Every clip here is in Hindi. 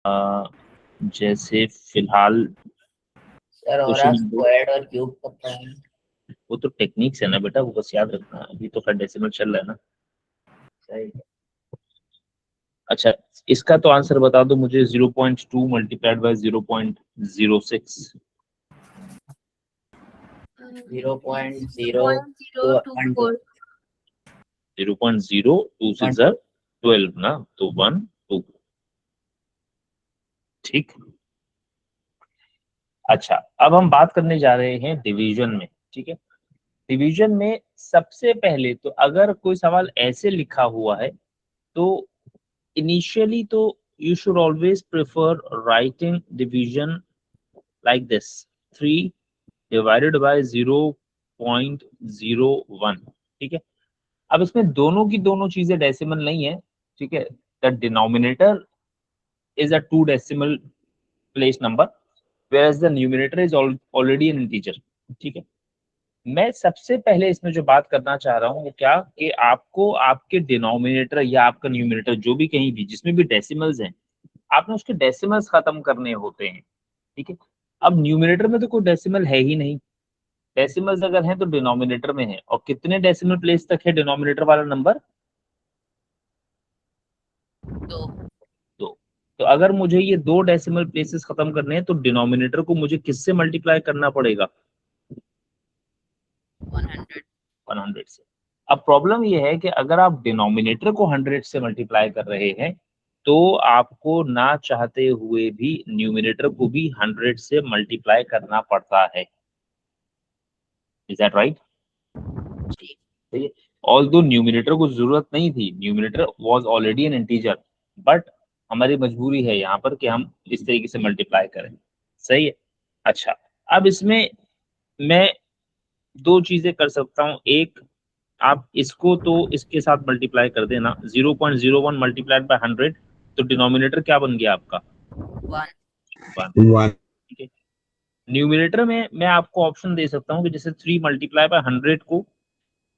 जैसे फिलहाल सर और क्वेश्चन नंबर, स्क्वायर्ड और क्यूब पता है। वो तो टेक्निक्स है ना बेटा, वो बस याद रखना, अभी तो खैर डेसिमल चल रहा है ना। सही। अच्छा, इसका तो आंसर बता दो मुझे, 0.2 मल्टीप्लाइड बाय 0.06। 0.0 0.024। टू 0.02 से 12 ना, तो 1 2। ठीक। अच्छा, अब हम बात करने जा रहे हैं डिवीजन में। ठीक है, डिवीजन में सबसे पहले तो अगर कोई सवाल ऐसे लिखा हुआ है तो इनिशियली तो you should always prefer writing division like this, 3 divided by 0.01। ठीक है, अब इसमें दोनों की दोनों चीजें डेसिमल नहीं है। ठीक है, the denominator is a two decimal place number whereas the numerator is already an integer। ठीक है, मैं सबसे पहले इसमें जो बात करना चाह रहा हूँ वो क्या, कि आपको आपके डिनोमिनेटर या आपका न्यूमिनेटर जो भी कहीं भी जिसमें भी डेसिमल्स हैं, आपने उसके डेसिमल्स खत्म करने होते हैं। ठीक है, अब न्यूमिनेटर में तो कोई डेसिमल है ही नहीं, डेसिमल्स अगर हैं तो डिनोमिनेटर में है, और कितने डेसिमल प्लेस तक है डिनोमिनेटर वाला नंबर, तो दो। तो अगर मुझे ये दो डेसिमल प्लेसेस खत्म करने हैं तो डिनोमिनेटर को मुझे किससे मल्टीप्लाई करना पड़ेगा, 100। 100 से। अब प्रॉब्लम ये है कि अगर आप डिनोमिनेटर को 100 से मल्टीप्लाई कर रहे हैं तो आपको ना चाहते हुए भी न्यूमिनेटर को भी 100 से मल्टीप्लाई करना पड़ता है। Is that right? जी। सही है। ऑल्दो न्यूमिनेटर को जरूरत नहीं थी, numerator was already an integer, but हमारी मजबूरी है यहाँ पर कि हम इस तरीके से मल्टीप्लाई करें। सही है। अच्छा, अब इसमें मैं दो चीजें कर सकता हूँ। एक, आप इसको तो इसके साथ मल्टीप्लाई कर देना, 0.01 मल्टीप्लाइड बाय 100, तो डिनोमिनेटर क्या बन गया आपका, 1। 1। वन। ठीक है, न्यूमिनेटर में मैं आपको ऑप्शन दे सकता हूँ कि जैसे 3 मल्टीप्लाई बाय 100 को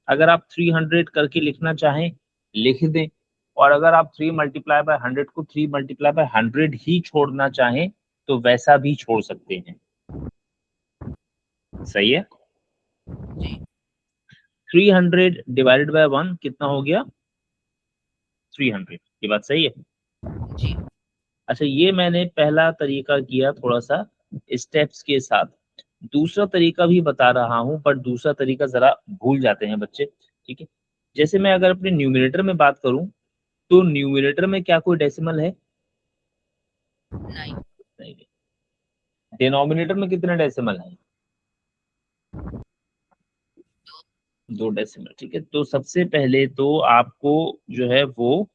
अगर आप 300 करके लिखना चाहें लिख दें, और अगर आप 3 मल्टीप्लाई बाय 100 को 3 मल्टीप्लाई बाय 100 ही छोड़ना चाहें तो वैसा भी छोड़ सकते हैं। सही है। जी। 300 डिवाइडेड बाय 1 कितना हो गया, 300। ये बात सही है। जी। अच्छा, ये मैंने पहला तरीका किया थोड़ा सा स्टेप्स के साथ, दूसरा तरीका भी बता रहा हूं, पर दूसरा तरीका जरा भूल जाते हैं बच्चे। ठीक है, जैसे मैं अगर अपने न्यूमिनेटर में बात करूं तो न्यूमिनेटर में क्या कोई डेसिमल है, नहीं। नहीं। डिनोमिनेटर में कितने डेसिमल हैं, दो डेसिमल। ठीक है, तो सबसे पहले तो आपको जो है वो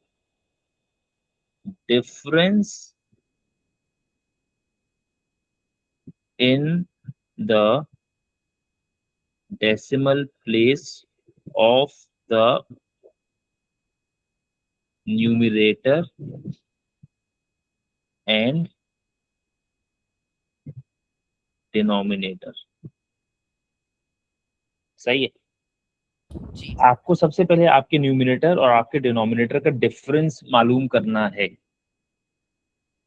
difference in the decimal place of the numerator and denominator। सही है। जी। आपको सबसे पहले आपके न्यूमिनेटर और आपके डिनोमिनेटर का डिफरेंस मालूम करना है।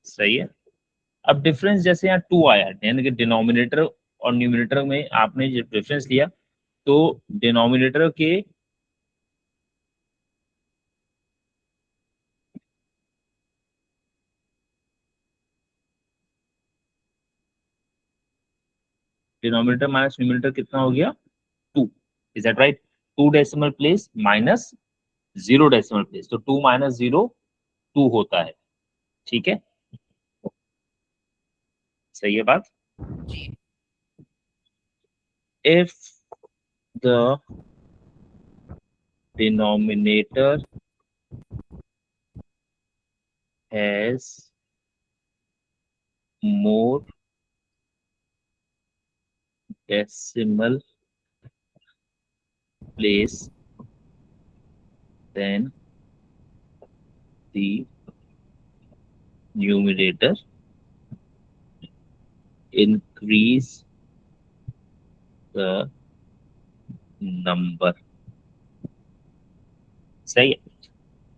सही है। अब डिफरेंस जैसे यहाँ 2 आया, यानी कि डिनोमिनेटर और न्यूमिनेटर में आपने जो डिफरेंस लिया, तो डिनोमिनेटर के डिनोमिनेटर माइनस न्यूमिनेटर कितना हो गया, 2। Is that right? 2 decimal place minus 0 decimal place, तो 2 माइनस 0 2 होता है। ठीक है, सही है बात। जी। if the denominator has more decimal place than the numerator, increase the number। सही है।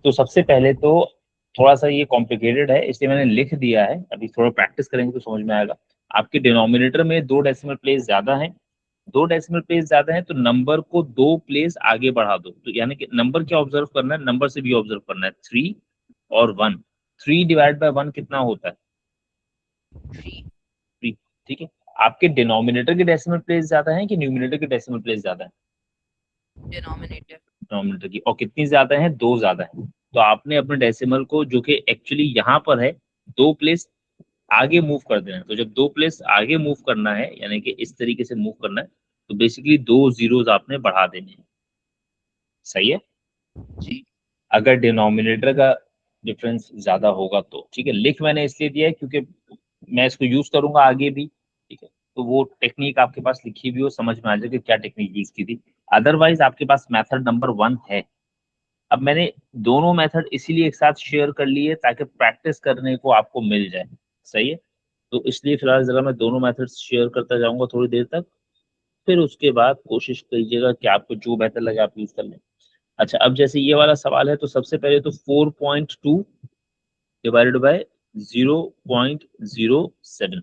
तो सबसे पहले तो थोड़ा सा ये कॉम्प्लिकेटेड है इसलिए मैंने लिख दिया है, अभी थोड़ा प्रैक्टिस करेंगे तो समझ में आएगा। आपके डिनोमिनेटर में 2 डेसिमल प्लेस ज्यादा हैं, 2 डेसिमल प्लेस ज्यादा है तो नंबर को 2 प्लेस आगे बढ़ा दो, तो यानी कि नंबर क्या ऑब्जर्व करना है, नंबर से भी ऑब्जर्व करना है 3 और 1। 3 डिवाइड बाय 1 कितना होता है, 3 3। ठीक है, आपके डिनोमिनेटर के डेसिमल प्लेस ज्यादा है कि न्यूमिनेटर के डेसिमल प्लेस ज्यादा है, डिनोमिनेटर डिनोमिनेटर की, और कितनी ज्यादा है, 2 ज्यादा है। तो आपने अपने डेसिमल को जो कि एक्चुअली यहाँ पर है 2 प्लेस आगे मूव कर देना है। तो जब 2 प्लेस आगे मूव करना है यानी कि इस तरीके से मूव करना है तो बेसिकली 2 जीरोस आपने बढ़ा देने हैं। सही है, जी अगर डिनोमिनेटर का डिफरेंस ज्यादा होगा तो। ठीक है, लिख मैंने इसलिए दिया है क्योंकि मैं इसको यूज करूंगा आगे भी। ठीक है, तो वो टेक्निक आपके पास लिखी हुई हो, समझ में आ जाए कि क्या टेक्निक यूज की थी। अदरवाइज आपके पास मेथड नंबर 1 है। अब मैंने दोनों मेथड इसीलिए एक साथ शेयर कर लिए ताकि प्रैक्टिस करने को आपको मिल जाए। सही है, तो इसलिए फिलहाल जरा मैं दोनों मेथड शेयर करता जाऊंगा थोड़ी देर तक, फिर उसके बाद कोशिश कीजिएगा कि आपको जो बेहतर लगे आप यूज कर लें। अच्छा, अब जैसे ये वाला सवाल है तो सबसे पहले तो 4.2 डिवाइडेड बाय 0.07,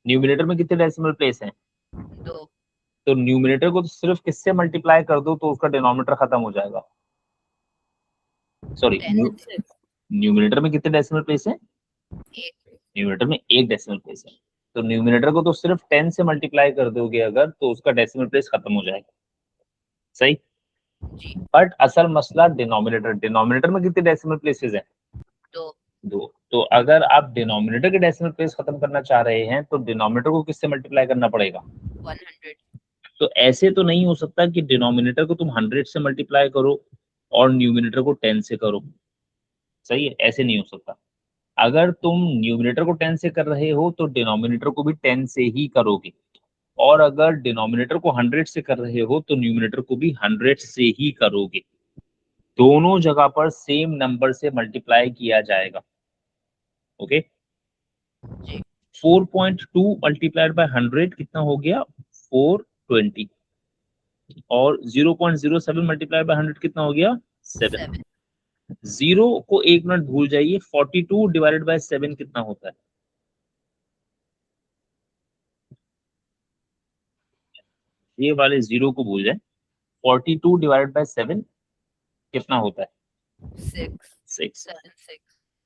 न्यूमिनेटर में कितने डेसिमल प्लेस हैं, 2 तो न्यूमिनेटर को तो सिर्फ किससे मल्टीप्लाई कर दो तो उसका डिनोमिनेटर खत्म हो जाएगा। सॉरी, 10 से न्यूमिनेटर में कितने डेसिमल प्लेस हैं, 1 न्यूमिनेटर में 1 डेसिमल प्लेस है, तो न्यूमिनेटर को तो सिर्फ 10 से मल्टीप्लाई कर दोगे अगर तो उसका डेसिमल प्लेस खत्म हो जाएगा। सही, जी बट असल मसला डिनोमिनेटर, डिनोमिनेटर में कितने डेसिमल प्लेसेस हैं, 2 दो। तो अगर आप डिनोमिनेटर के डेसिमल प्लेस खत्म करना चाह रहे हैं तो डिनोमिनेटर को किससे मल्टीप्लाई करना पड़ेगा। 100 तो ऐसे तो नहीं हो सकता कि डिनोमिनेटर को तुम 100 से मल्टीप्लाई करो और न्यूमिनेटर को 10 से करो। सही है, ऐसे नहीं हो सकता। अगर तुम न्यूमिनेटर को 10 से कर रहे हो तो डिनोमिनेटर को भी 10 से ही करोगे, और अगर डिनोमिनेटर को 100 से कर रहे हो तो न्यूमिनेटर को भी 100 से ही करोगे। दोनों जगह पर सेम नंबर से मल्टीप्लाई किया जाएगा। ओके, जी 4.2 मल्टीप्लाइड बाय 100 कितना हो गया, 420, और 0.07 मल्टीप्लाइड बाय 100 कितना हो गया, 7। 7 जीरो को 1 मिनट भूल जाइए, 42 डिवाइडेड बाय 7 कितना होता है, ये वाले जीरो को भूल जाए। 42 डिवाइडेड बाय 7 कितना होता है, 6 6। 7 6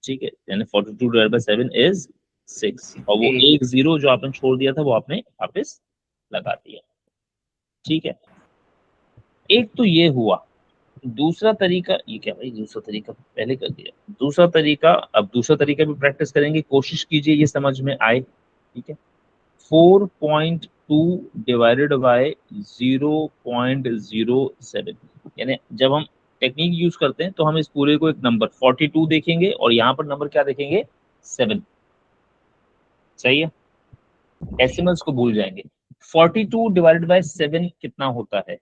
ठीक है, यानी 42 डिवाइडेड बाय 7 इज 6, और वो एक जीरो जो आपने छोड़ दिया था वो आपने वापस लगा दिया। ठीक है, एक तो ये हुआ। दूसरा तरीका, ये क्या भाई, दूसरा तरीका पहले कर दिया, दूसरा तरीका, अब दूसरा तरीका भी प्रैक्टिस करेंगे, कोशिश कीजिए ये समझ में आए। ठीक है, 4.2 डिवाइडेड बाय 0.07, यानी जब हम टेक्निक यूज करते हैं तो हम इस पूरे को एक नंबर 42 देखेंगे और यहाँ पर नंबर क्या देखेंगे, 7। सही है, डेसिमल्स को भूल जाएंगे। 42 डिवाइडेड बाय 7 कितना होता है,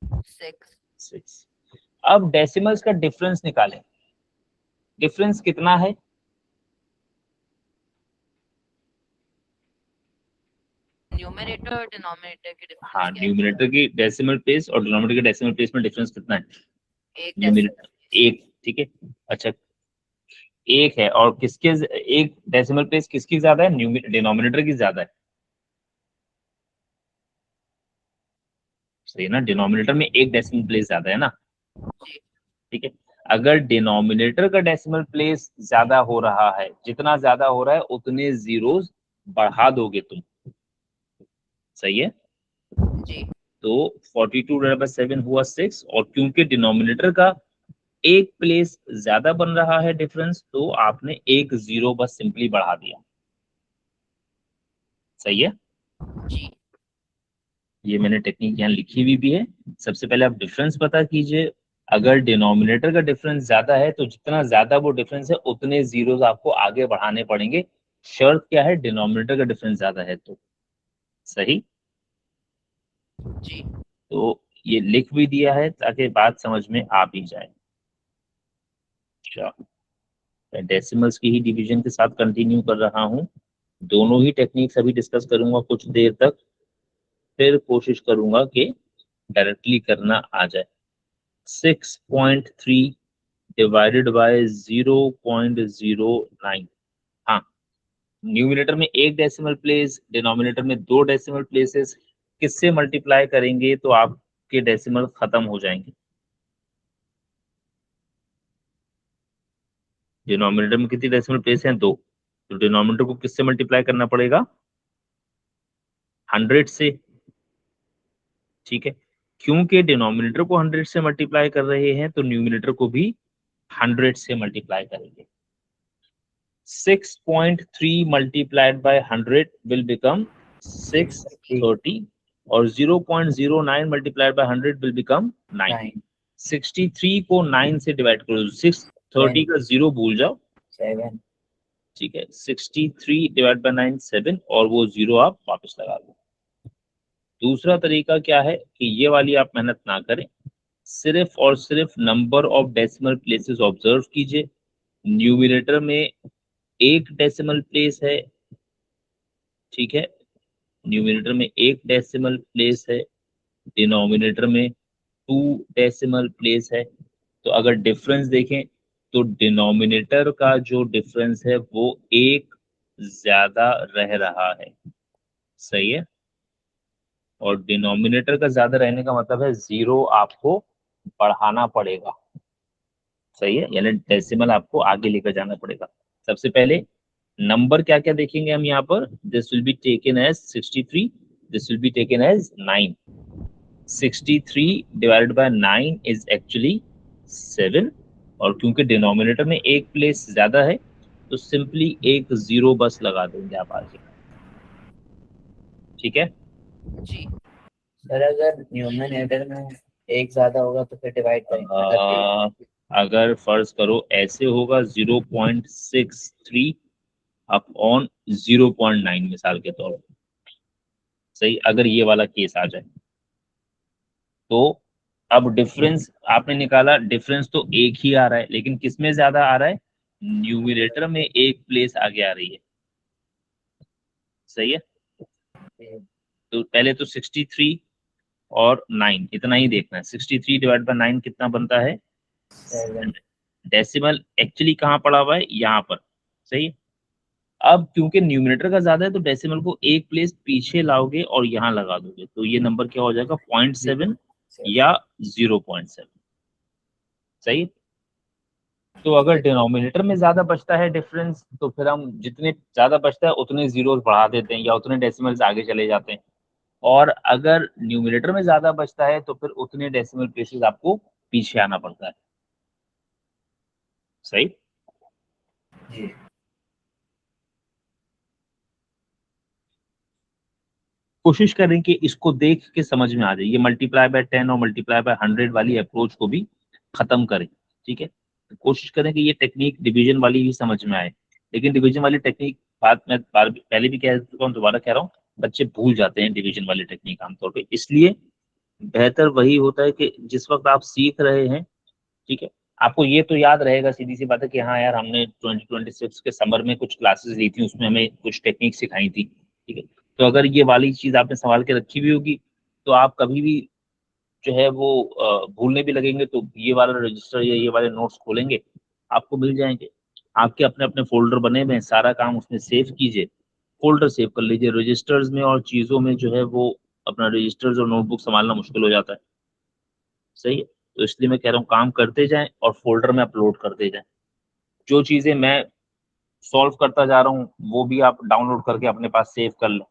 6 6। अब डेसिमल्स का डिफरेंस निकालें, डिफरेंस कितना है, न्यूमरेटर और डिनोमिनेटर के डिफरेंस हाँ, क्या है, न्यूमिनेटर की डेसिमल प्लेस और डिनोमिनेटर के डेसिमल प्लेस में डिफरेंस कितना है, एक न्यूमिनेटर डेसिमल 1। ठीक है, अच्छा, एक है, और किसके एक डेसिमल प्लेस किसकी ज्यादा है, डिनोमिनेटर की ज्यादा है। सही है ना, डिनोमिनेटर में एक डेसिमल प्लेस ज्यादा है ना। जी ठीक है, अगर डिनोमिनेटर का डेसिमल प्लेस ज्यादा हो रहा है, जितना ज्यादा हो रहा है उतने जीरोस बढ़ा दोगे तुम। सही है, जी तो 42 डिवाइडेड बाय 7 हुआ 6, और क्योंकि डिनोमिनेटर का एक प्लेस ज्यादा बन रहा है डिफरेंस, तो आपने एक जीरो बस सिंपली बढ़ा दिया। सही है, जी ये मैंने टेक्निक यहाँ लिखी हुई भी है। सबसे पहले आप डिफरेंस पता कीजिए, अगर डिनोमिनेटर का डिफरेंस ज्यादा है तो जितना ज्यादा वो डिफरेंस है उतने जीरोस आपको आगे बढ़ाने पड़ेंगे। शर्त क्या है, डिनोमिनेटर का डिफरेंस ज्यादा है तो। सही, जी तो ये लिख भी दिया है ताकि बात समझ में आ भी जाए। अच्छा, मैं डेसिमल्स की ही डिवीजन के साथ कंटिन्यू कर रहा हूँ, दोनों ही टेक्निक्स अभी डिस्कस करूंगा कुछ देर तक, फिर कोशिश करूंगा कि डायरेक्टली करना आ जाए। 6.3 डिवाइडेड बाय 0.09। हाँ, न्यूमिनेटर में एक डेसिमल प्लेस, डिनोमिनेटर में 2 डेसिमल प्लेसेस, किससे मल्टीप्लाई करेंगे तो आपके डेसिमल खत्म हो जाएंगे। डिनोमिनेटर में कितनी डेसिमल प्लेस हैं? 2। तो डिनोमिनेटर को किससे मल्टीप्लाई करना पड़ेगा? 100 से। ठीक है, क्योंकि डिनोमिनेटर को 100 से मल्टीप्लाई कर रहे हैं तो न्यूमिनेटर को भी 100 से मल्टीप्लाई करेंगे। 6.3 multiplied by 100 will become 630 और 0.09 multiplied by 100 will become 9। 63 को 9 से डिवाइड करो, 630 का 0 भूल जाओ, 7। ठीक है, 63 डिवाइड बाय 9 7 और वो 0 आप वापस लगा दो। दूसरा तरीका क्या है कि ये वाली आप मेहनत ना करें, सिर्फ और सिर्फ number of decimal places observe कीजिए। न्यूमिनेटर में एक डेसिमल प्लेस है, ठीक है, न्यूमिनेटर में एक डेसिमल प्लेस है, डिनोमिनेटर में 2 डेसिमल प्लेस है। तो अगर डिफरेंस देखें तो डिनोमिनेटर का जो डिफरेंस है वो 1 ज्यादा रह रहा है, सही है, और डिनोमिनेटर का ज्यादा रहने का मतलब है 0 आपको बढ़ाना पड़ेगा, सही है, यानी डेसिमल आपको आगे लेकर जाना पड़ेगा। सबसे पहले नंबर क्या क्या देखेंगे हम यहाँ पर, this will be taken as 63, this will be taken as 9। 63 divided by 9 is actually 7, और क्योंकि डिनोमिनेटर में एक प्लेस ज्यादा है तो सिंपली एक 0 बस लगा देंगे आप आगे। ठीक है जी। सर अगर न्यूमरेटर में एक ज्यादा होगा तो फिर डिवाइड करेंगे। अगर फर्ज करो ऐसे होगा 0.63 अपॉन 0.9 मिसाल के तौर पर, सही, अगर ये वाला केस आ जाए तो अब डिफरेंस आपने निकाला, डिफरेंस तो एक ही आ रहा है लेकिन किस में ज्यादा आ रहा है? न्यूमिनेटर में एक प्लेस आगे आ रही है, सही है। तो पहले तो 63 और 9 इतना ही देखना है। 63 डिवाइड बाय 9 कितना बनता है? 7। डेसिमल एक्चुअली कहाँ पड़ा हुआ है? यहाँ पर, सही है। अब क्योंकि न्यूमिनेटर का ज्यादा है तो डेसिमल को एक प्लेस पीछे लाओगे और यहाँ लगा दोगे तो ये नंबर क्या हो जाएगा? 0.7 या 0.7, सही है। तो अगर डिनोमिनेटर में ज्यादा बचता है डिफरेंस तो फिर हम जितने ज्यादा बचता है उतने जीरोस बढ़ा देते हैं या उतने डेसिमल्स आगे चले जाते हैं, और अगर न्यूमिनेटर में ज्यादा बचता है तो फिर उतने डेसिमल प्लेसेस आपको पीछे आना पड़ता है, सही। जी। कोशिश करें कि इसको देख के समझ में आ जाए, ये मल्टीप्लाई बाय 10 और मल्टीप्लाई बाय 100 वाली अप्रोच को भी खत्म करें, ठीक है। तो कोशिश करें कि ये टेक्निक डिवीजन वाली भी समझ में आए, लेकिन डिवीजन वाली टेक्निक बात मैं पहले भी कह चुका हूँ, दोबारा कह रहा हूँ, बच्चे भूल जाते हैं डिवीजन वाली टेक्निक आमतौर पर, इसलिए बेहतर वही होता है कि जिस वक्त आप सीख रहे हैं, ठीक है, आपको ये तो याद रहेगा, सीधी सी बात है कि हाँ यार हमने 2026 के समर में कुछ क्लासेस ली थी, उसमें हमें कुछ टेक्निक सिखाई थी, ठीक है। तो अगर ये वाली चीज आपने संभाल के रखी हुई होगी तो आप कभी भी जो है वो भूलने भी लगेंगे तो ये वाला रजिस्टर या ये वाले नोट्स खोलेंगे आपको मिल जाएंगे। आपके अपने अपने फोल्डर बने हुए हैं, सारा काम उसमें सेव कीजिए, फोल्डर सेव कर लीजिए। रजिस्टर्स में और चीजों में जो है वो अपना रजिस्टर्स और नोटबुक संभालना मुश्किल हो जाता है, सही है। तो इसलिए मैं कह रहा हूँ काम करते जाएं और फोल्डर में अपलोड करते जाएं। जो चीजें मैं सॉल्व करता जा रहा हूँ वो भी आप डाउनलोड करके अपने पास सेव कर लें,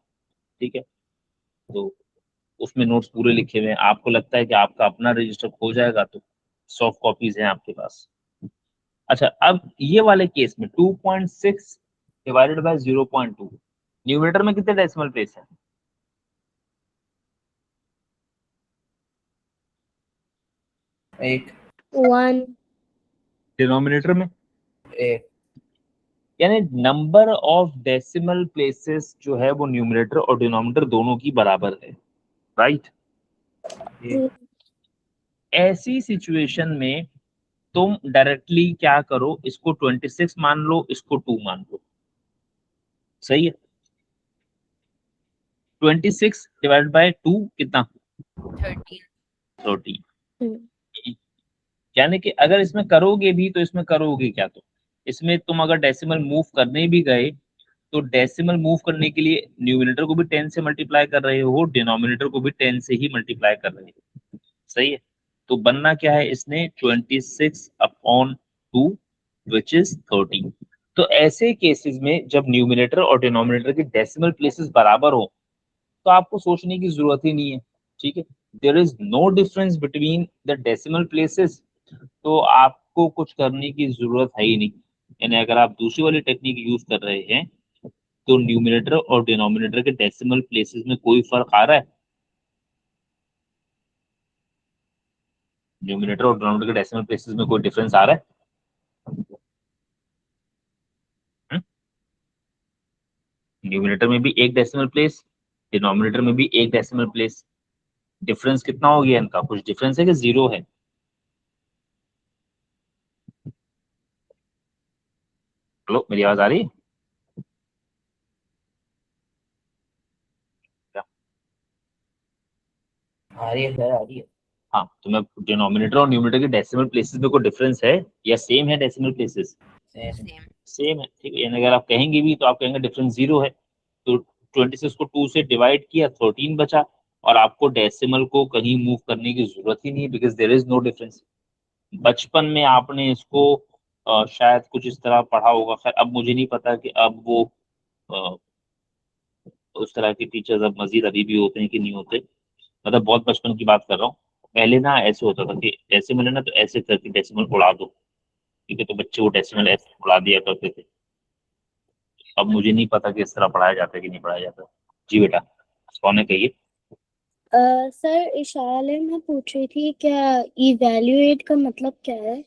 ठीक है। तो उसमें नोट्स पूरे लिखे हुए हैं, आपको लगता है कि आपका अपना रजिस्टर खो जाएगा तो सॉफ्ट कॉपीज हैं आपके पास। अच्छा, अब ये वाले केस में 2.6 डिवाइडेड बाय 0.2, न्यूमरेटर में कितने डेसिमल प्लेस है? एक। 1 डिनोमिनेटर में एक। यानी नंबर ऑफ डेसिमल प्लेसेस जो है वो न्यूमरेटर और डिनोमिनेटर दोनों की बराबर है, राइट। ऐसी सिचुएशन में तुम डायरेक्टली क्या करो, इसको 26 मान लो, इसको 2 मान लो, सही है। 26 डिवाइड बाय 2 कितना? 13। 30। यानी कि अगर इसमें करोगे भी तो इसमें करोगे क्या, तो इसमें तुम अगर डेसिमल मूव करने भी गए तो डेसिमल मूव करने के लिए न्यूमिनेटर को भी 10 से मल्टीप्लाई कर रहे हो, डिनोमिनेटर को भी 10 से ही मल्टीप्लाई कर रहे हो, सही है। तो बनना क्या है इसने 26/2 विच इज 30। तो ऐसे केसेस में जब न्यूमिनेटर और डिनोमिनेटर के डेसिमल प्लेसेस बराबर हो तो आपको सोचने की जरूरत ही नहीं है, ठीक है। There is no difference between the decimal places, तो आपको कुछ करने की जरूरत है ही नहीं। यानी अगर आप दूसरी वाली टेक्निक यूज कर रहे हैं तो न्यूमिनेटर और डिनोमिनेटर के डेसिमल प्लेसेस में कोई फर्क आ रहा है? न्यूमिनेटर और डिनोमिनेटर के डेसिमल प्लेसेस में कोई डिफरेंस आ रहा है? न्यूमिनेटर में भी एक डेसिमल प्लेस, डिनोमिनेटर में भी एक डेसिमल प्लेस, डिफरेंस कितना हो गया इनका? कुछ डिफरेंस है कि जीरो है? हेलो, मेरी आवाज आ रही है क्या? आ रही है सर, आ रही है। हाँ, तो मैं डिनोमिनेटर और न्यूमिनेटर के डेसिमल प्लेसेस में कोई डिफरेंस है या सेम है decimal places? Same. Same. Same है, ठीक है। यानी अगर आप कहेंगे भी तो आप कहेंगे डिफरेंस जीरो है। तो 26 को 2 से डिवाइड किया, 13 बचा, और आपको डेसिमल को कहीं मूव करने की जरूरत ही नहीं है, because there is no difference. बचपन में आपने इसको शायद कुछ इस तरह पढ़ा होगा, खैर अब मुझे नहीं पता कि अब वो अ, उस तरह के टीचर्स अब मजीद अभी भी होते हैं कि नहीं होते, मतलब बहुत बचपन की बात कर रहा हूँ। पहले ना ऐसे होता था कि डेसिमल है ना तो ऐसे करके डेसिमल उड़ा दो, ठीक है, तो बच्चे वो डेसिमल ऐसे उड़ा दिया करते थे। अब मुझे नहीं पता कि इस तरह पढ़ाया जाता है कि नहीं पढ़ाया जाता। जी बेटा, कौन है कहिए। सर इशाले में पूछ रही थी क्या इवैल्यूएट का मतलब क्या है?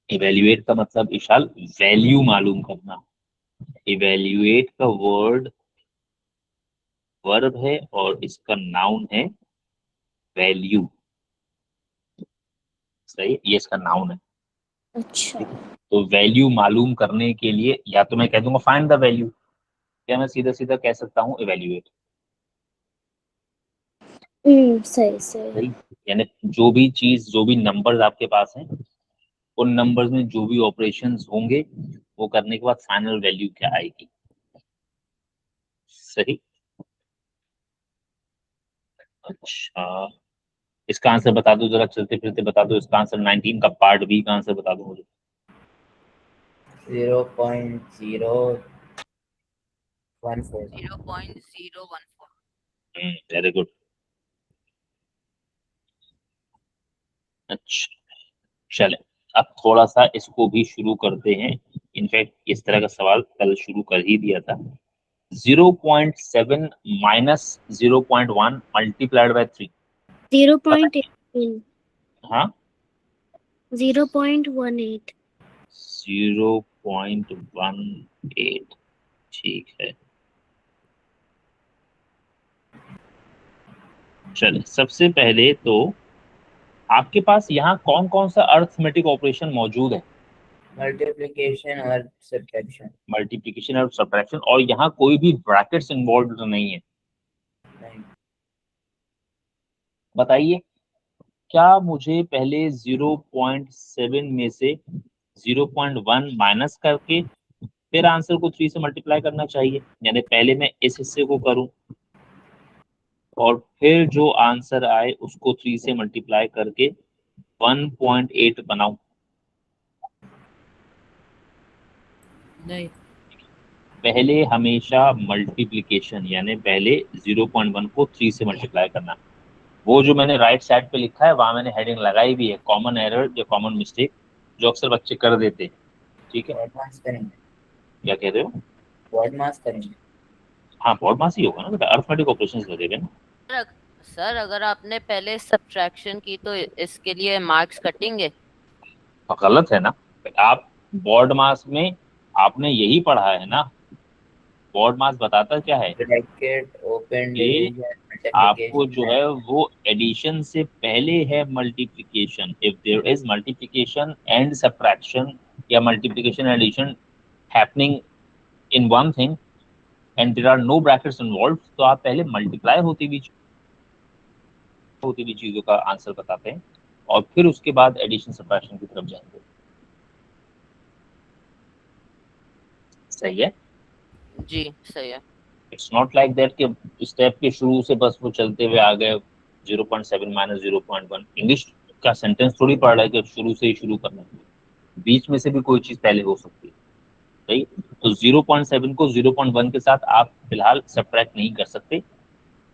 इवेल्युएट का मतलब इशाल वैल्यू मालूम करना। इवेल्युएट का वर्ब है और इसका नाउन है वैल्यू, सही, ये इसका नाउन है। अच्छा। तो वैल्यू मालूम करने के लिए या तो मैं कह दूंगा फाइंड द वैल्यू, या मैं सीधा सीधा कह सकता हूँ इवेल्युएट, सही सही। सही। यानी जो भी चीज, जो भी नंबर्स आपके पास हैं, उन नंबर्स में जो भी ऑपरेशंस होंगे वो करने के बाद फाइनल वैल्यू क्या आएगी, सही। अच्छा, इसका आंसर बता दो जरा, चलते फिरते बता दो इसका आंसर। 19 का पार्ट बी का आंसर बता दो मुझे। 0.014। 0.014। Very good. अच्छा, चले, अब थोड़ा सा इसको भी शुरू करते हैं। इनफैक्ट इस तरह का सवाल कल शुरू कर ही दिया था। 0.7 माइनस 0.1 मल्टीप्लाइड बाय 3। 0.18। हाँ, 0.18। 0.18, ठीक है। चले, सबसे पहले तो आपके पास यहाँ कौन कौन सा अर्थमेटिक ऑपरेशन मौजूद है? मल्टीप्लिकेशन और सब्ट्रैक्शन। मल्टीप्लिकेशन और सब्ट्रैक्शन, और यहाँ कोई भी ब्रैकेट्स इन्वॉल्व तो नहीं है? नहीं। बताइए, क्या मुझे पहले 0.7 में से 0.1 माइनस करके फिर आंसर को 3 से मल्टीप्लाई करना चाहिए? यानी पहले मैं इस हिस्से को करूं और फिर जो आंसर आए उसको 3 से मल्टीप्लाई करके 1.8 बनाऊं? नहीं। पहले हमेशा मल्टीप्लिकेशन, यानी पहले 0.1 को 3 से मल्टीप्लाई करना। वो जो मैंने राइट साइड पे लिखा है वहां मैंने हेडिंग लगाई भी है, कॉमन एरर या कॉमन मिस्टेक, जो अक्सर बच्चे कर देते हैं, ठीक है। बॉड मास करेंगे। क्या कह रहे हो? बॉड मास करेंगे। हाँ, बॉड मास ही होगा ना बेटा, अर्थमेटिक ऑपरेशंस लगेगा ना। सर सर, अगर आपने पहले सब्ट्रैक्शन की तो इसके लिए मार्क्स कटेंगे? तो गलत है ना। आप बॉड मास में आपने यही पढ़ा है ना, बॉड मास बताता क्या है ब्रैकेट ओपन कि डिवीजन आपको मल्टीप्लिकेशन जो है वो एडिशन से पहले है multiplication. If there is multiplication and subtraction या multiplication addition happening in one thing and there are no brackets involve, तो आप पहले मल्टीप्लाई होती हुई चीजों का आंसर बताते हैं। और फिर उसके बाद एडिशन सब्ट्रैक्शन की तरफ जाएंगे। सही है? जी सही है। इट्स नॉट लाइक दैट कि स्टेप के शुरू से बस वो चलते हुए आ गए 0.7 माइनस 0.1। इंग्लिश का सेंटेंस थोड़ी पढ़ रहा है कि शुरू से ही शुरू करना है, बीच में से भी कोई चीज पहले हो सकती है। सही? तो 0.7 को 0.1 के साथ आप फिलहाल सब्ट्रैक्ट नहीं कर सकते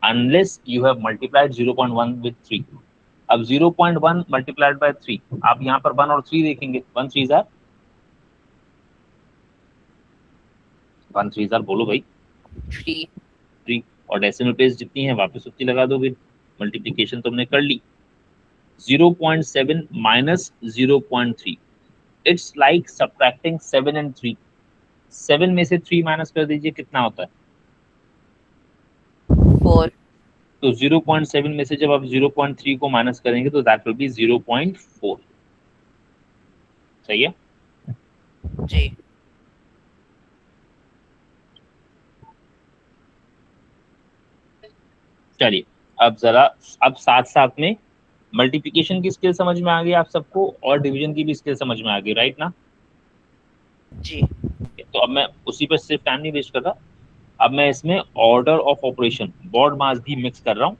unless you have multiplied 0.1 with 3। अब 0.1 मल्टीप्लाइड बाय 3, आप यहाँ पर 1 और 3 देखेंगे। 1 3 जार 1 3 जार बोलो भाई 3। 3, और डेसिमल प्लेस जितनी है वापस उतनी लगा दोगे। मल्टीप्लिकेशन तुमने कर ली। 0.7 minus 0.3, it's like subtracting 7 and 3। 7 में से 3 माइनस कर दीजिए, कितना होता है? 4। तो 0.7 में से जब आप 0.3 को माइनस करेंगे तो दैट विल बी 0.4। सही है? जी। चलिए अब साथ साथ में मल्टीप्लिकेशन की स्किल समझ में आ गई आप सबको, और डिवीजन की भी स्किल समझ में आ गई, राइट ना? जी। तो अब मैं उसी पर सिर्फ टाइम नहीं वेस्ट कर रहा, अब मैं इसमें ऑर्डर ऑफ ऑपरेशन बॉड मास भी मिक्स कर रहा हूँ।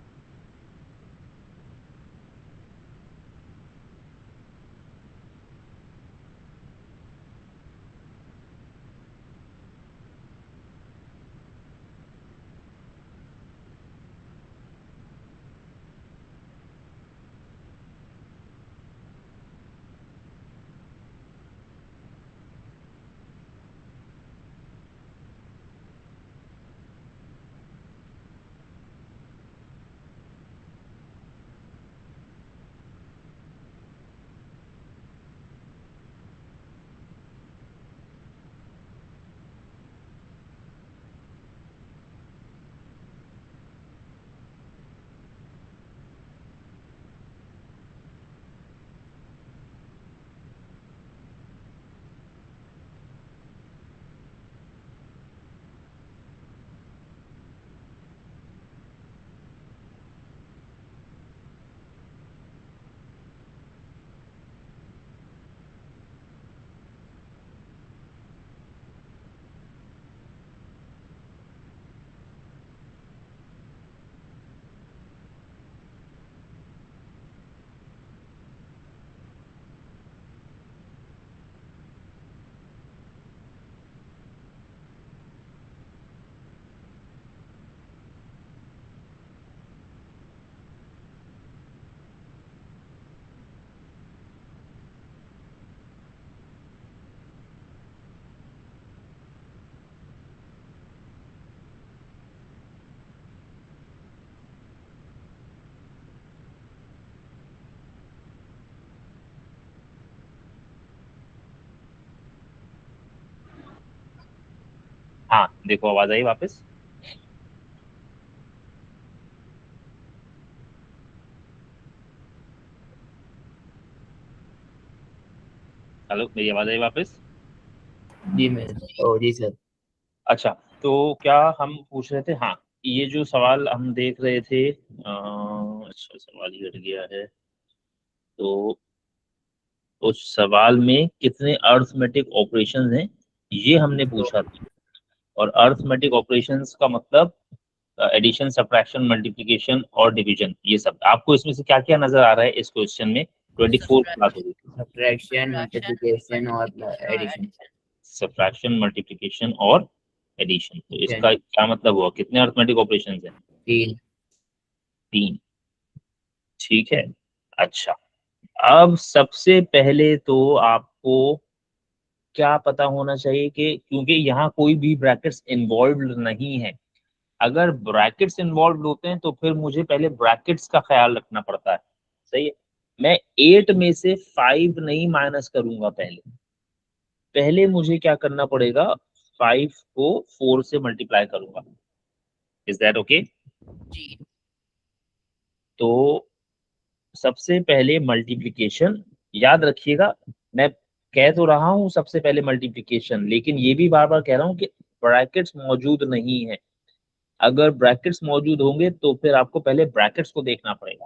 हाँ देखो आवाज आई वापस? हेलो, मेरी आवाज आई वापस? जी मैं जी सर। अच्छा, तो क्या हम पूछ रहे थे? हाँ, ये जो सवाल हम देख रहे थे, अच्छा सवाल ही हट गया है। तो उस सवाल में कितने अर्थमेटिक ऑपरेशंस हैं ये हमने पूछा था। और अर्थमेटिक ऑपरेशंस का मतलब एडिशन, सब्ट्रैक्शन, मल्टीप्लिकेशन और डिवीजन, ये सब। आपको इसमें से क्या क्या नजर आ रहा है इस क्वेश्चन में? 24 क्लास होगी। सब्ट्रैक्शन, मल्टीप्लिकेशन और एडिशन। सब्ट्रैक्शन, मल्टीप्लिकेशन और एडिशन, तो इसका क्या मतलब हुआ? कितने अर्थमेटिक ऑपरेशंस हैं? 3। 3। ठीक है। अच्छा, अब सबसे पहले तो आपको क्या पता होना चाहिए कि क्योंकि यहाँ कोई भी ब्रैकेट्स इन्वॉल्व नहीं है, अगर ब्रैकेट्स इन्वॉल्व होते हैं तो फिर मुझे पहले ब्रैकेट्स का ख्याल रखना पड़ता है। सही है? मैं 8 में से 5 नहीं माइनस करूंगा, पहले पहले मुझे क्या करना पड़ेगा? 5 को 4 से मल्टीप्लाई करूंगा। Is that okay? जी। तो सबसे पहले मल्टीप्लिकेशन, याद रखिएगा मैं कह तो रहा हूं सबसे पहले मल्टीप्लिकेशन, लेकिन ये भी बार बार कह रहा हूं कि ब्रैकेट्स मौजूद नहीं है। अगर ब्रैकेट्स मौजूद होंगे तो फिर आपको पहले ब्रैकेट्स को देखना पड़ेगा।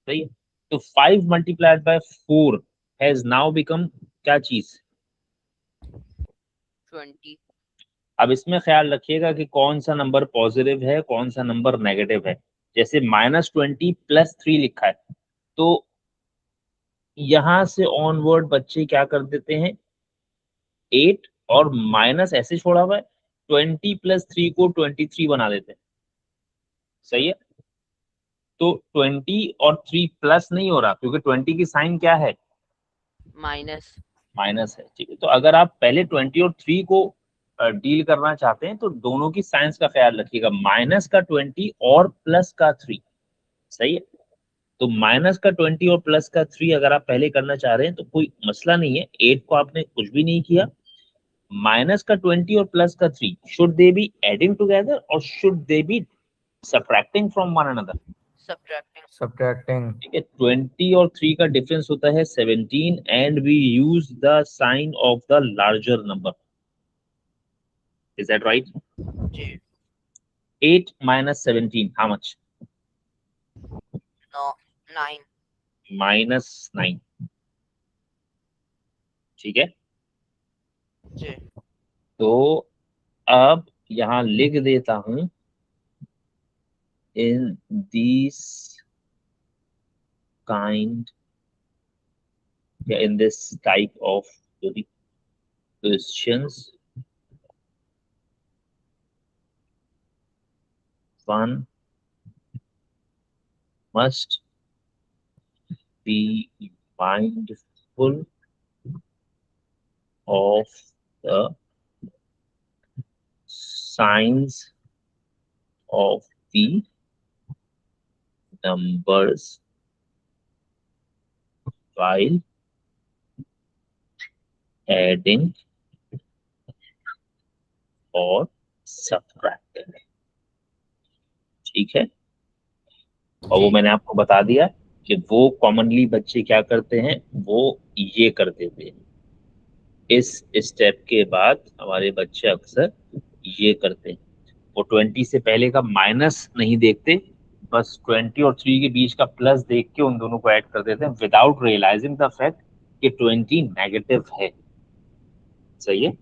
सही है? तो 5 multiplied by 4 has now become क्या चीज? 20। अब इसमें ख्याल रखिएगा कि कौन सा नंबर पॉजिटिव है, कौन सा नंबर नेगेटिव है। जैसे -20 + 3 लिखा है, तो यहां से ऑनवर्ड बच्चे क्या कर देते हैं, 8 और माइनस ऐसे छोड़ा हुआ है, 20 + 3 को 23 बना देते हैं। सही है। तो 20 और 3 प्लस नहीं हो रहा, क्योंकि 20 की साइन क्या है, माइनस। माइनस है। ठीक है, तो अगर आप पहले 20 और 3 को डील करना चाहते हैं तो दोनों की साइंस का ख्याल रखिएगा, माइनस का 20 और प्लस का 3। सही है। तो माइनस का 20 और प्लस का 3 अगर आप पहले करना चाह रहे हैं तो कोई मसला नहीं है, 8 को आपने कुछ भी नहीं किया। माइनस का 20 और प्लस का 3, should they be adding together और should they be subtracting from one another? Subtracting. ठीक है, 20 और 3 का डिफरेंस होता है 17 and we use the sign of the larger number. Is that right? जी। 8 minus 17, how much? नो 9। -9। ठीक है, जी। तो अब यहां लिख देता हूं, in these kind in this type of questions, one must be mindful of the signs of the numbers while adding और subtracting। ठीक है, और वो जी। मैंने आपको बता दिया कि वो कॉमनली बच्चे क्या करते हैं, वो ये कर देते हैं। इस स्टेप के बाद हमारे बच्चे अक्सर ये करते हैं, वो 20 से पहले का माइनस नहीं देखते, बस 20 और 3 के बीच का प्लस देख के उन दोनों को ऐड कर देते हैं विदाउट रियलाइजिंग द फैक्ट कि 20 नेगेटिव है। सही है।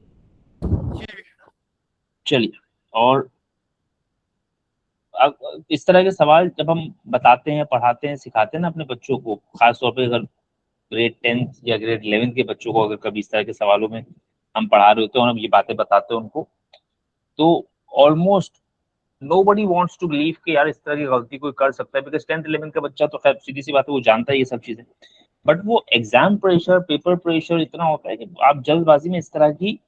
चलिए, और अब इस तरह के सवाल जब हम बताते हैं, पढ़ाते हैं, सिखाते हैं ना अपने बच्चों को, खासतौर पे अगर ग्रेड 10th या ग्रेड 11th के बच्चों को अगर कभी इस तरह के सवालों में हम पढ़ा रहे होते हैं और हम ये बातें बताते हैं उनको, तो almost nobody wants to believe कि यार इस तरह की गलती कोई कर सकता है, बिकॉज 10th 11th का बच्चा तो खैर सीधी सी बात है, वो जानता है ये सब चीजें। बट वो एग्जाम प्रेशर, पेपर प्रेशर इतना होता है कि आप जल्दबाजी में इस तरह की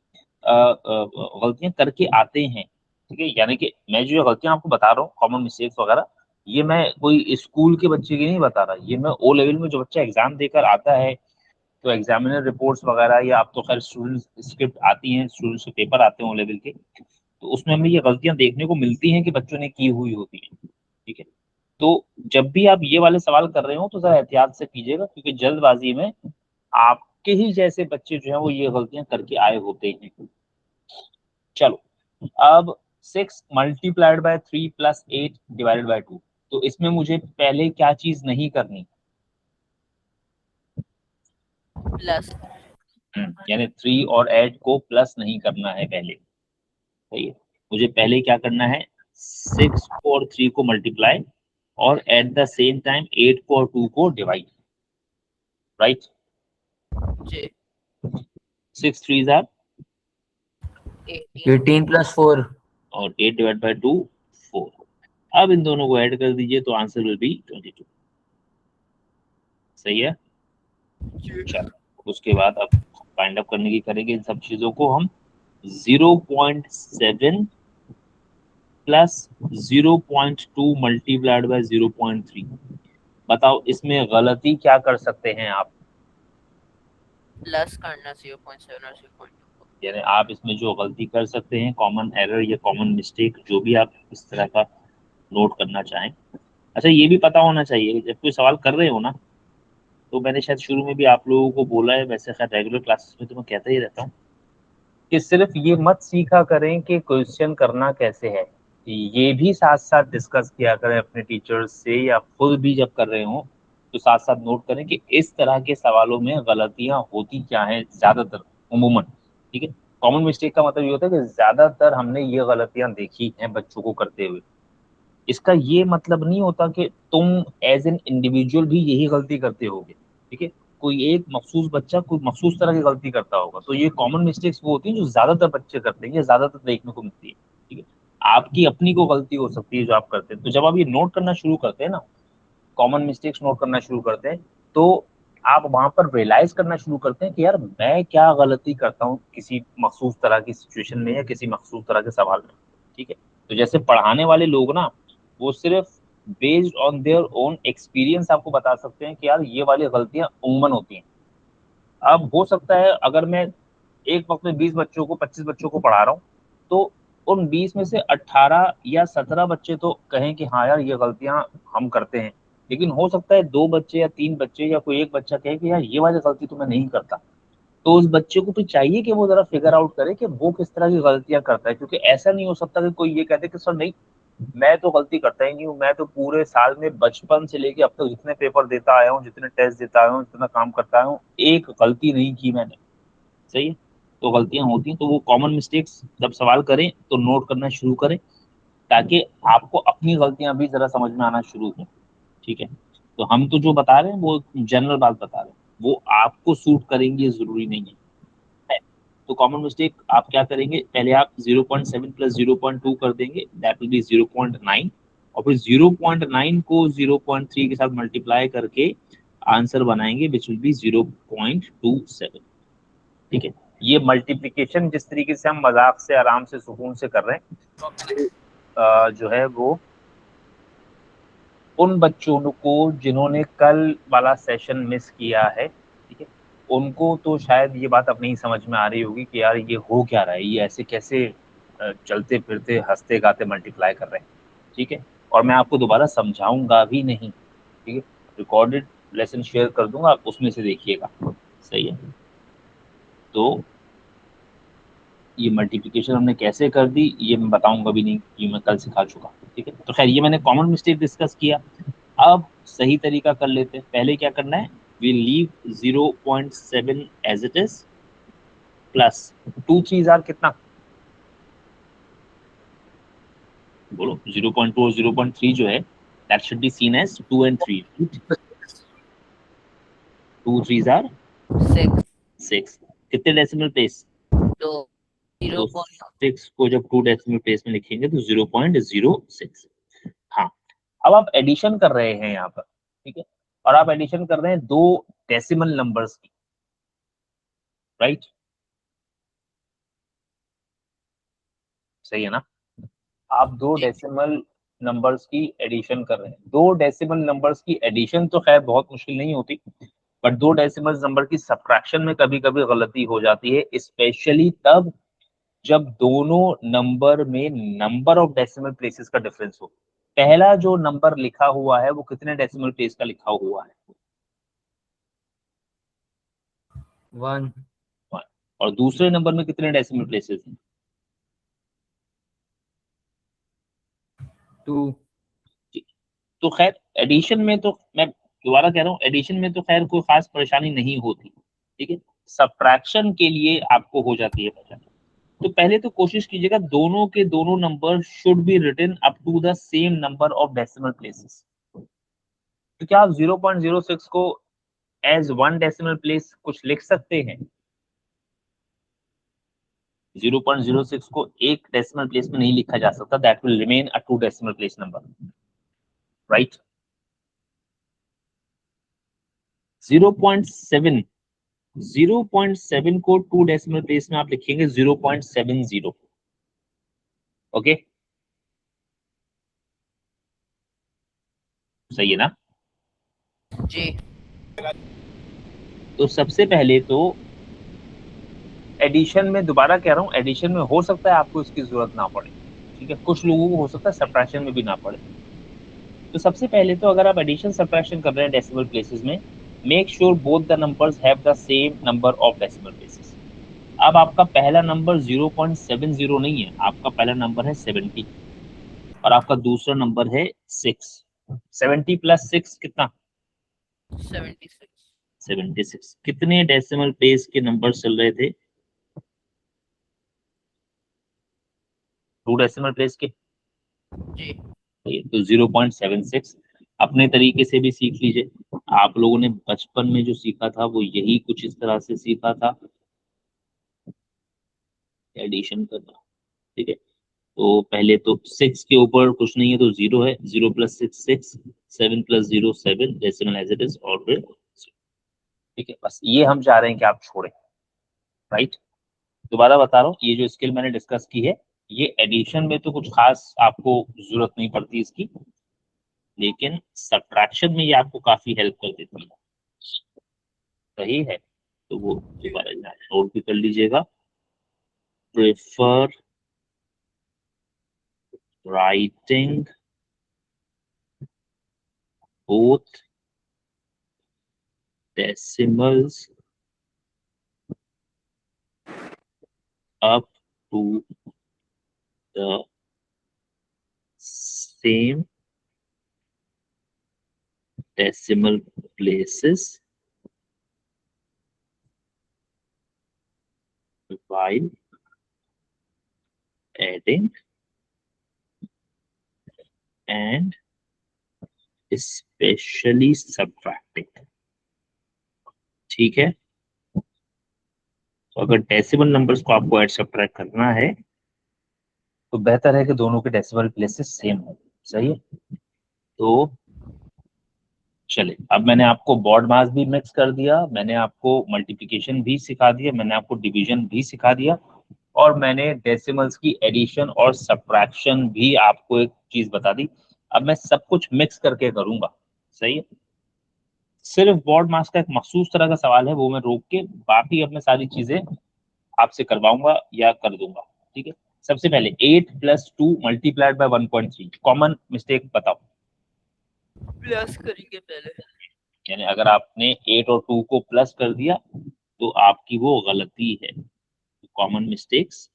गलतियां करके आते हैं। ठीक है, यानी कि मैं जो गलतियां आपको बता रहा हूँ, कॉमन मिस्टेक्स वगैरह, ये मैं कोई स्कूल के बच्चे की नहीं बता रहा, ये मैं ओ लेवल में जो बच्चा एग्जाम देकर आता है, तो एग्जामिनर रिपोर्ट्स वगैरह या अब तो खैर स्टूडेंट स्क्रिप्ट आती हैं, स्टूडेंट्स के पेपर आते हैं ओ लेवल के, तो उसमें हमें ये गलतियां देखने को मिलती हैं कि बच्चों ने की हुई होती है। ठीक है, तो जब भी आप ये वाले सवाल कर रहे हो तो जरा एहतियात से कीजिएगा, क्योंकि जल्दबाजी में आपके ही जैसे बच्चे जो हैं वो ये गलतियां करके आए होते हैं। चलो, अब 6 मल्टीप्लाइड बाय 3 + 8 डिवाइडेड बाय 2, तो इसमें मुझे पहले क्या चीज नहीं करनी? प्लस। यानी 3 और 8 को प्लस नहीं करना है पहले। सही है, मुझे पहले क्या करना है, 6 को और 3 को मल्टीप्लाई और एट द सेम टाइम 8 को और 2 को divide. Right? Ji. 6 3s are 18। 18 + 4 और 8 डिवाइड बाय 2 4। अब इन दोनों को ऐड कर दीजिए तो आंसर विल बी 22। सही है। चलो, उसके बाद अब फाइंड अप करने की करेंगे इन सब चीजों को हम। 0.7 प्लस 0.2 मल्टीप्लाइड बाय 0.3, बताओ इसमें गलती क्या कर सकते हैं आप? प्लस करना 0.7 और 0.2। यानी आप इसमें जो गलती कर सकते हैं, कॉमन एरर या कॉमन मिस्टेक, जो भी आप इस तरह का नोट करना चाहें। अच्छा, ये भी पता होना चाहिए जब कोई सवाल कर रहे हो ना, तो मैंने शायद शुरू में भी आप लोगों को बोला है, वैसे खैर रेगुलर क्लासेस में तो मैं कहता ही रहता हूँ कि सिर्फ ये मत सीखा करें कि क्वेश्चन करना कैसे है, ये भी साथ साथ डिस्कस किया करें अपने टीचर्स से, या खुद भी जब कर रहे हो तो साथ साथ नोट करें कि इस तरह के सवालों में गलतियां होती क्या हैं ज्यादातर, उमूमन, ठीक है। कॉमन मिस्टेक का मतलब ये होता है कि ज्यादातर हमने ये गलतियां देखी हैं बच्चों को करते हुए। इसका ये मतलब नहीं होता कि तुम एज एन इंडिविजुअल भी यही गलती करते होगे, ठीक है। कोई एक मखसूस बच्चा कोई मखसूस तरह की गलती करता होगा, तो ये कॉमन मिस्टेक्स वो होती हैं जो ज्यादातर बच्चे करते हैं, ये ज्यादातर देखने को मिलती है, ठीक है। आपकी अपनी को गलती हो सकती है जो आप करते हैं। तो जब आप ये नोट करना शुरू करते हैं ना, कॉमन मिस्टेक्स नोट करना शुरू करते हैं, तो आप वहां पर रियलाइज करना शुरू करते हैं कि यार मैं क्या गलती करता हूँ किसी मखसूस तरह की सिचुएशन में या किसी मखसूस तरह के सवाल में, ठीक है। तो जैसे पढ़ाने वाले लोग ना, वो सिर्फ based on their own experience आपको बता सकते हैं कि यार ये वाली गलतियां उम्मन होती हैं। अब हो सकता है अगर मैं एक वक्त में 20 बच्चों को 25 बच्चों को पढ़ा रहा हूँ, तो उन 20 में से 18 या 17 बच्चे तो कहें कि हाँ यार ये गलतियां हम करते हैं, लेकिन हो सकता है 2 बच्चे या 3 बच्चे या कोई एक बच्चा कहे कि यार ये वाली गलती तो मैं नहीं करता। तो उस बच्चे को फिर चाहिए कि वो जरा फिगर आउट करे कि वो किस तरह की गलतियां करता है, क्योंकि ऐसा नहीं हो सकता कि कोई ये कहते कि सर नहीं मैं तो गलती करता ही नहीं हूँ, मैं तो पूरे साल में बचपन से लेके अब तक जितने पेपर देता आया हूँ, जितने टेस्ट देता आया हूँ, जितना काम करता आया हूँ, एक गलती नहीं की मैंने। सही है। तो गलतियां होती हैं, तो वो कॉमन मिस्टेक्स जब सवाल करें तो नोट करना शुरू करें, ताकि आपको अपनी गलतियां भी जरा समझ में आना शुरू हो, ठीक है। तो हम तो जो बता रहे हैं वो जनरल बात बता रहे हैं, वो आपको सूट करेंगे जरूरी नहीं है। तो कॉमन मिस्टेक आप क्या करेंगे, पहले आप 0.7 प्लस 0.2 कर देंगे, दैट विल बी 0.9, और फिर 0.9 को 0.3 के साथ मल्टीप्लाई करके आंसर बनाएंगे विच विल बी 0.27, ठीक है। ये मल्टीप्लिकेशन जिस तरीके से हम मजाक से आराम से सुकून से कर रहे हैं, जो है वो उन बच्चों को जिन्होंने कल वाला सेशन मिस किया है, ठीक है, उनको तो शायद ये बात अब नहीं समझ में आ रही होगी कि यार ये हो क्या रहा है, ये ऐसे कैसे चलते फिरते हंसते गाते मल्टीप्लाई कर रहे हैं, ठीक है। और मैं आपको दोबारा समझाऊंगा भी नहीं, ठीक है। रिकॉर्डेड लेसन शेयर कर दूंगा, आप उसमें से देखिएगा, सही है। तो ये मल्टीप्लिकेशन हमने कैसे कर दी ये मैं बताऊंगा भी नहीं, ये मैं कल सिखा चुका, ठीक है। तो खैर ये मैंने कॉमन मिस्टेक डिस्कस किया। अब सही तरीका कर लेते हैं। पहले क्या करना है, we leave 0.7 as it is plus 2 3 are कितना, बोलो 0.2 और 0.3 जो है that should be seen as 2 and 3, 2 3 are 6। कितने डेसिमल प्लेस, तो 0. 6 को जब 2 डेसिमल प्लेस में लिखेंगे तो 0.06। हाँ, अब आप एडिशन कर रहे हैं यहाँ पर, ठीक है, और आप एडिशन कर रहे हैं 2 डेसिमल नंबर्स की, राइट, सही है ना। आप 2 डेसिमल नंबर्स की एडिशन कर रहे हैं। 2 डेसिमल नंबर्स की एडिशन तो खैर बहुत मुश्किल नहीं होती, बट 2 डेसिमल नंबर की सब्ट्रैक्शन में कभी कभी गलती हो जाती है, स्पेशली तब जब दोनों नंबर में नंबर ऑफ डेसिमल प्लेसेस का डिफरेंस हो। पहला जो नंबर लिखा हुआ है वो कितने डेसिमल प्लेस का लिखा हुआ है, 1 और दूसरे नंबर में कितने डेसिमल प्लेसेस हैं, 2 तो खैर एडिशन में तो मैं दोबारा कह रहा हूँ, एडिशन में तो खैर कोई खास परेशानी नहीं होती, ठीक है। सब्ट्रैक्शन के लिए आपको हो जाती है परेशानी। तो पहले तो कोशिश कीजिएगा दोनों के दोनों number should be written up to the same number of decimal places. तो क्या आप 0.06 को एज 1 डेसिमल प्लेस कुछ लिख सकते हैं, 0.06 को एक डेसिमल प्लेस में नहीं लिखा जा सकता, that will remain a 2 decimal place number, right. 0.7 0.7 को 2 डेसिमल प्लेस में आप लिखेंगे 0.70, ओके, सही है ना। जी तो सबसे पहले तो एडिशन में, दोबारा कह रहा हूँ, एडिशन में हो सकता है आपको इसकी जरूरत ना पड़े, ठीक है, कुछ लोगों को हो सकता है सब्ट्रैक्शन में भी ना पड़े। तो सबसे पहले तो अगर आप एडिशन सब्ट्रैक्शन कर रहे हैं डेसिमल प्लेसेस में, make sure both the numbers have the same number of decimal places. अब आपका पहला नंबर 0.70 नहीं है, आपका पहला नंबर है 70 और आपका दूसरा नंबर है 6। 70 प्लस 6 कितना, 76। 76। कितने डेसिमल प्लेस के नंबर चल रहे थे? 2 डेसिमल प्लेस के। जी। तो 0.76 अपने तरीके से भी सीख लीजिए। आप लोगों ने बचपन में जो सीखा था वो यही कुछ इस तरह से सीखा था, एडिशन करना। ठीक है, तो पहले तो 6 के ऊपर कुछ नहीं है तो 0 है, 0 + 6 6, 7 + 0 7, डेसिमल एज इट इज और फिर 0। ठीक है, बस ये हम चाह रहे हैं कि आप छोड़ें। राइट, दोबारा बता रहा हूँ, ये जो स्किल मैंने डिस्कस की है ये एडिशन में तो कुछ खास आपको जरूरत नहीं पड़ती इसकी, लेकिन सब्ट्रैक्शन में ये आपको काफी हेल्प कर देती है। सही है, तो वो दोबारा नोट भी कर लीजिएगा। Prefer writing both decimals up to the same decimal places while adding and especially subtracting। ठीक है, तो अगर डेसिमल नंबर्स को आपको ऐड सब्ट्रैक्ट करना है तो बेहतर है कि दोनों के डेसिमल प्लेसेस सेम हो। सही है, तो चले, अब मैंने आपको बॉड मास भी मिक्स कर दिया, मैंने आपको मल्टीप्लिकेशन भी सिखा दिया, मैंने आपको डिवीजन भी सिखा दिया, और मैंने डेसिमल्स की एडिशन और सब्ट्रैक्शन भी आपको एक चीज बता दी। अब मैं सब कुछ मिक्स करके करूंगा। सही है, सिर्फ बॉड मास का एक मखसूस तरह का सवाल है वो मैं रोक के बाकी अब मैं सारी चीजें आपसे करवाऊंगा या कर दूंगा। ठीक है, सबसे पहले 8 + 2 × 1.3 कॉमन मिस्टेक बताओ। प्लस करेंगे पहले। यानी अगर आपने 8 और 2 को प्लस कर दिया तो आपकी वो गलती है, कॉमन मिस्टेक्स।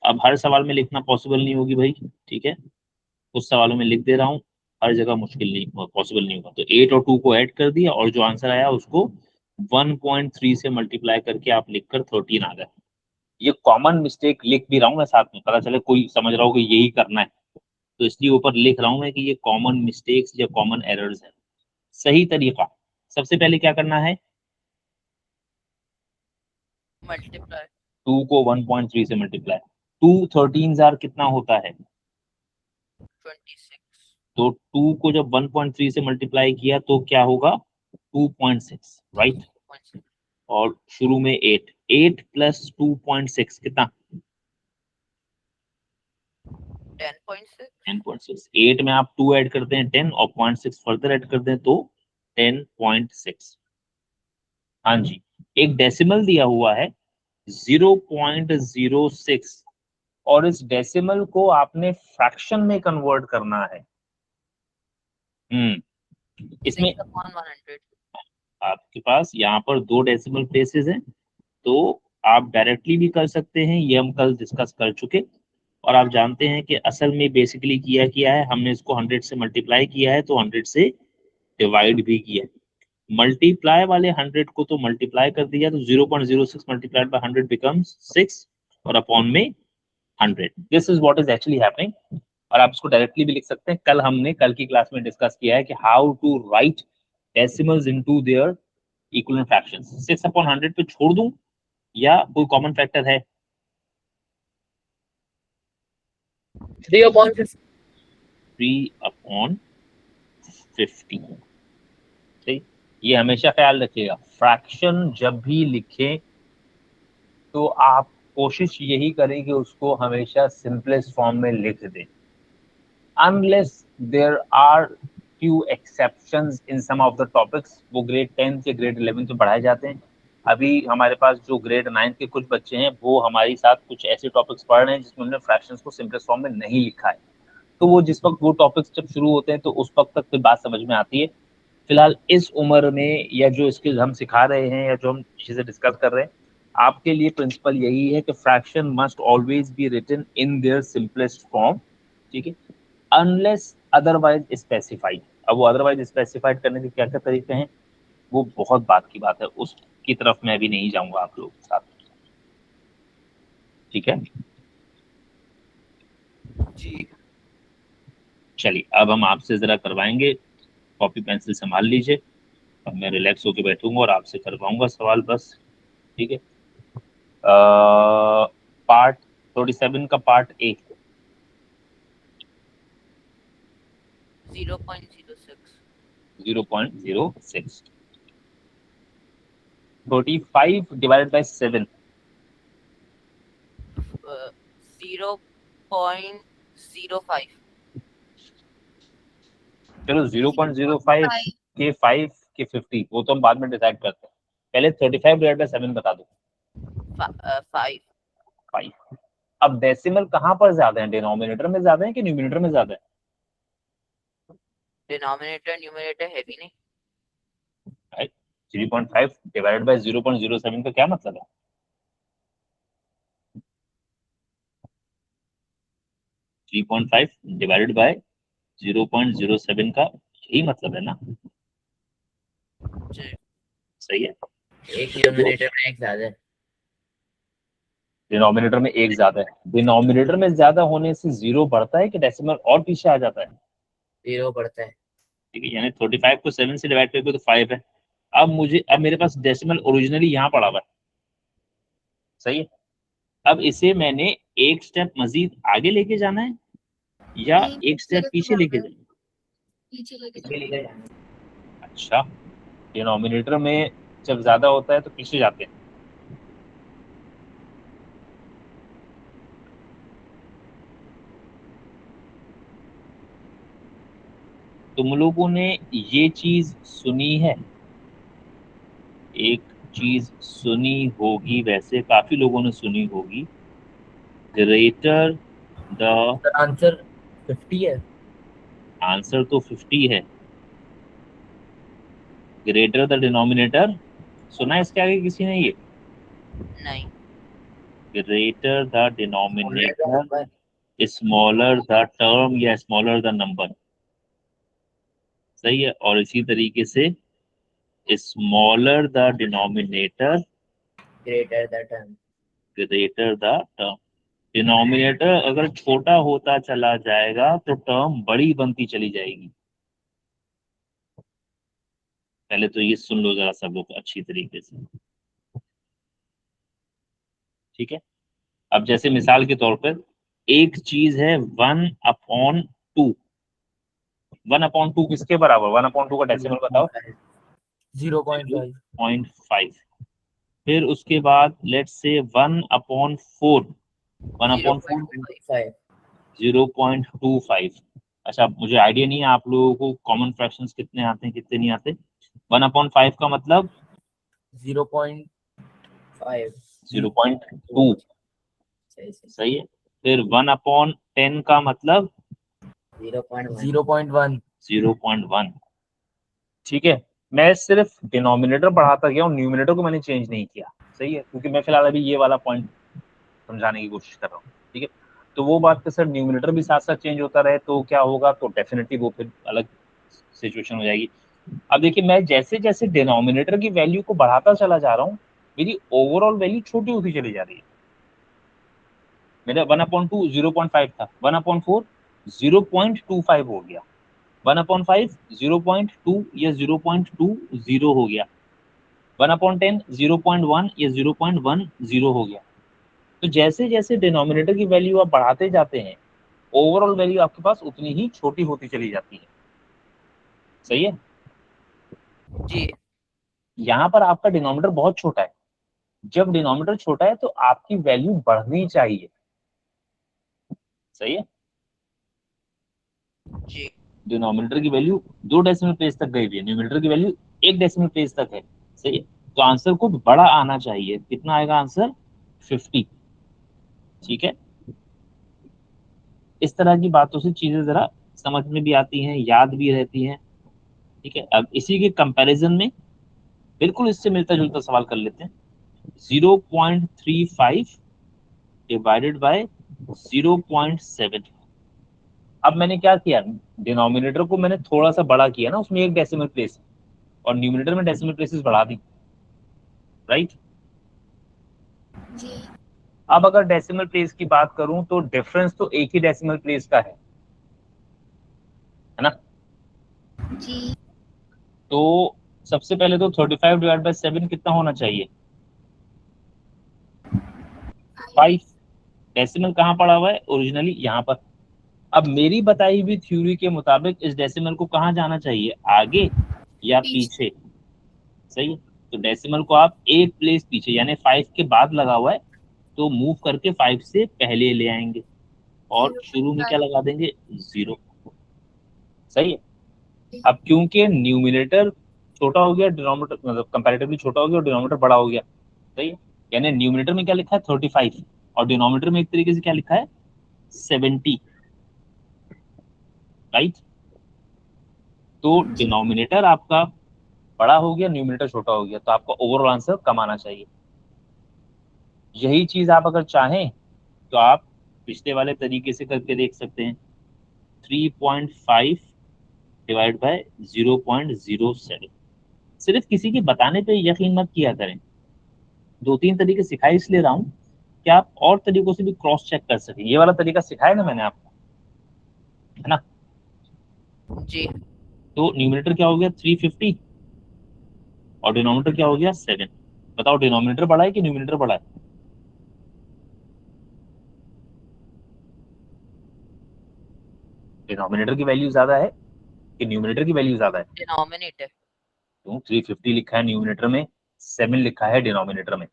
अब हर सवाल में लिखना पॉसिबल नहीं होगी भाई। ठीक है, कुछ सवालों में लिख दे रहा हूँ, हर जगह मुश्किल नहीं, पॉसिबल नहीं होगा। तो 8 और 2 को ऐड कर दिया और जो आंसर आया उसको 1.3 से मल्टीप्लाई करके आप लिखकर 13 आ गए। ये कॉमन मिस्टेक लिख भी रहा हूँ मैं साथ में, पता चले कोई समझ रहा हो कि यही करना है, तो इसलिए ऊपर लिख रहा हूँ मैं कि ये कॉमन मिस्टेक्स या कॉमन एरर्स है। सही तरीका, सबसे पहले क्या करना है, मल्टीप्लाई 2 को 1.3 से मल्टीप्लाई। 2 13 जार कितना होता है, 26। तो 2 को जब 1.3 से मल्टीप्लाई किया तो क्या होगा 2.6। राइट, और शुरू में 8 8 + 2.6 कितना 10.6। 10.6। 8 में आप 2 ऐड करते हैं 10 और 0.6 फर्दर ऐड कर दें तो 10.6। हाँ जी, एक डेसिमल दिया हुआ है 0.06 और इस डेसिमल को आपने फ्रैक्शन में कन्वर्ट करना है। इसमें 6/100। आपके पास यहाँ पर 2 डेसिमल प्लेसेस हैं, तो आप डायरेक्टली भी कर सकते हैं, ये हम कल डिस्कस कर चुके। और आप जानते हैं कि असल में बेसिकली किया है हमने इसको 100 से मल्टीप्लाई किया है तो 100 से डिवाइड भी किया है। मल्टीप्लाई वाले 100 को तो मल्टीप्लाई कर दिया तो 0.06 मल्टीप्लाइड बाय 100 बिकम्स 6 और अपॉन में 100। This is what is actually happening. और आप इसको डायरेक्टली भी लिख सकते हैं, कल की क्लास में डिस्कस किया है कि how to write decimals into their equivalent fractions. 6/100 पे छोड़ दूं या कोई कॉमन फैक्टर है? 3/50। 3/50। सही, ये हमेशा ख्याल रखिएगा, फ्रैक्शन जब भी लिखें तो आप कोशिश यही करें कि उसको हमेशा सिंपलेस्ट फॉर्म में लिख दें, unless there are few exceptions in some of the topics। वो ग्रेड 10 या ग्रेड 11 में पढ़ाए जाते हैं। अभी हमारे पास जो ग्रेड 9 के कुछ बच्चे हैं वो हमारे साथ कुछ ऐसे टॉपिक्स पढ़ रहे हैं जिसमें उन्होंने फ्रैक्शंस को सिंपलेस्ट फॉर्म में नहीं लिखा है, तो वो जिस वक्त वो टॉपिक्स जब शुरू होते हैं तो उस वक्त तक फिर बात समझ में आती है। फिलहाल इस उम्र में या जो स्किल्स हम सिखा रहे हैं या जो हम चीजें डिस्कस कर रहे हैं, आपके लिए प्रिंसिपल यही है कि fraction must always be written in their simplest form. ठीक है, अनलेस अदरवाइज स्पेसिफाइड। अब वो अदरवाइज स्पेसिफाइड करने के क्या क्या तरीके हैं, वो बहुत बात की बात है, उसकी तरफ मैं भी नहीं जाऊंगा आप लोगों के साथ, ठीक है। जी चलिए अब हम आपसे जरा करवाएंगे, कॉपी पेंसिल संभाल लीजिए, अब मैं रिलैक्स होकर बैठूंगा और आपसे करवाऊंगा सवाल बस, ठीक है। पार्ट 37 का पार्ट ए 0.06 0.06, 35 डिवाइडेड बाय 7 0.05 चलो 0.05 के 5 के 50 वो तो हम बाद में डिसाइड करते हैं, पहले 35 डिवाइड बाय 7 बता दो। 5 5। अब डेसिमल कहाँ पर ज्यादा है, डिनोमिनेटर में ज्यादा है कि न्यूमिनेटर में ज्यादा है? डिनोमिनेटर न्यूमरेटर हैवी नहीं 3.5 डिवाइडेड बाय 0.07 का क्या मतलब है? Three point five divided by 0.07 का यही मतलब है ना, जी सही है। एक न्यूमरेटर में एक ज्यादा है। डिनोमिनेटर में एक ज्यादा है, डिनोमिनेटर में ज्यादा होने से जीरो बढ़ता है कि डेसिमल और पीछे आ जाता है? 0 बढ़ता है। ठीक है, यानी 35 को 7 से डिवाइड करके तो 5 है। अब मेरे पास डेसिमल ओरिजिनली यहाँ पड़ा हुआ है, सही है। अब इसे मैंने एक स्टेप मजीद आगे लेके जाना है या एक स्टेप पीछे लेके जाना है? पीछे लेकर जाना। अच्छा, डिनोमिनेटर में जब ज्यादा होता है तो पीछे जाते हैं, तुम लोगों ने ये चीज सुनी है, एक चीज सुनी होगी, वैसे काफी लोगों ने सुनी होगी, ग्रेटर द, आंसर 50 है। आंसर तो 50 है, ग्रेटर द डिनोमिनेटर, सुना है इसके आगे किसी ने ये? नहीं greater the denominator number. Smaller the term या स्मॉलर द नंबर, सही है। और इसी तरीके से smaller the denominator greater the term. Greater the term, denominator अगर छोटा होता चला जाएगा तो टर्म बड़ी बनती चली जाएगी। पहले तो ये सुन लो जरा सब लोग अच्छी तरीके से, ठीक है। अब जैसे मिसाल के तौर पर एक चीज है 1/2, 1/2 किसके बराबर, 1/2 का डेसिमल बताओ? 0.5। 0.5। फिर उसके बाद लेट्स से 1/4, 1/4 0.25। 0.25। अच्छा, मुझे आइडिया नहीं है आप लोगों को कॉमन फ्रैक्शंस कितने आते हैं कितने नहीं आते। 1/5 का मतलब 0.5। 0.2, सही से। सही है। फिर 1/10 का मतलब 0.1। 0.1, ठीक है। मैं सिर्फ डिनोमिनेटर बढ़ाता गया हूँ, न्यूमिनेटर को मैंने चेंज नहीं किया, सही है, क्योंकि मैं फिलहाल अभी ये वाला पॉइंट समझाने की कोशिश कर रहा हूँ, ठीक है। तो वो बात कि सर न्यूमिनेटर भी साथ साथ चेंज होता रहे तो क्या होगा, तो डेफिनेटली वो फिर अलग सिचुएशन हो जाएगी। अब देखिए, मैं जैसे जैसे डिनोमिनेटर की वैल्यू को बढ़ाता चला जा रहा हूँ, मेरी ओवरऑल वैल्यू छोटी होती चली जा रही है। मेरा 1/2 0.5 था, 1/4 0.25 हो गया, 1/5 0.2 या 0.20 हो गया, 1/10 0.1 या 0.10 हो गया। तो जैसे जैसे डिनोमिनेटर की वैल्यू आप बढ़ाते जाते हैं, ओवरऑल वैल्यू आपके पास उतनी ही छोटी होती चली जाती है, सही है। जी यहाँ पर आपका डिनोमिनेटर बहुत छोटा है, जब डिनोमिनेटर छोटा है तो आपकी वैल्यू बढ़नी चाहिए, सही है। जी डिनोमिनेटर की वैल्यू 2 डेसिमल प्लेस तक गई हुई है, न्यूमिनेटर की वैल्यू 1 डेसिमल प्लेस तक है, सही है। तो आंसर को बड़ा आना चाहिए, कितना आएगा आंसर? 50, ठीक है। इस तरह की बातों से चीजें जरा समझ में भी आती हैं, याद भी रहती हैं, ठीक है। अब इसी के कंपैरिजन में बिल्कुल इससे मिलता जुलता सवाल कर लेते हैं, 0.35 डिवाइडेड बाय 0.7। अब मैंने क्या किया, डिनोमिनेटर को मैंने थोड़ा सा बड़ा किया ना, उसमें 1 डेसिमल प्लेस, और न्यूमिनेटर में डेसिमल प्लेसेस बढ़ा दी, राइट। जी अब अगर डेसिमल प्लेस की बात करूं तो डिफरेंस तो एक ही डेसिमल प्लेस का है ना। जी तो सबसे पहले तो 35 डिवाइड बाय 7 कितना होना चाहिए, 5। डेसिमल कहाँ पड़ा हुआ है ओरिजिनली, यहाँ पर। अब मेरी बताई हुई थ्योरी के मुताबिक इस डेसिमल को कहाँ जाना चाहिए, आगे या पीछे। सही है, तो डेसिमल को आप एक प्लेस पीछे यानी 5 के बाद लगा हुआ है तो मूव करके 5 से पहले ले आएंगे और शुरू में क्या लगा देंगे, 0। सही है। अब क्योंकि न्यूमिनेटर छोटा हो गया, डिनोमिनेटर मतलब कंपैरेटिवली छोटा हो गया और डिनोमिनेटर बड़ा हो गया। सही है, यानी न्यूमिनेटर में क्या लिखा है 35 और डिनोमिनेटर में एक तरीके से क्या लिखा है 70, राइट। तो डिनोमिनेटर आपका बड़ा हो गया, न्यूमिनेटर छोटा हो गया, तो आपका ओवरऑल आंसर कम आना चाहिए। यही चीज आप अगर चाहें तो आप पिछले वाले तरीके से करके देख सकते हैं, 3.5 डिवाइड बाय 0.07। सिर्फ किसी के बताने पे यकीन मत किया करें, 2-3 तरीके सिखाई इसलिए रहा हूँ कि आप और तरीकों से भी क्रॉस चेक कर सकें। ये वाला तरीका सिखाया ना मैंने आपको, है ना। जी तो न्यूमिनेटर क्या हो गया 350 और डिनोमिनेटर क्या हो गया 7। बताओ डिनोमिनेटर बड़ा है कि न्यूमिनेटर बड़ा है, डिनोमिनेटर की वैल्यू ज्यादा है कि न्यूमिनेटर की वैल्यू ज्यादा है। डिनोमिनेटर। तो 350 लिखा है न्यूमिनेटर में, 7 लिखा है डिनोमिनेटर में।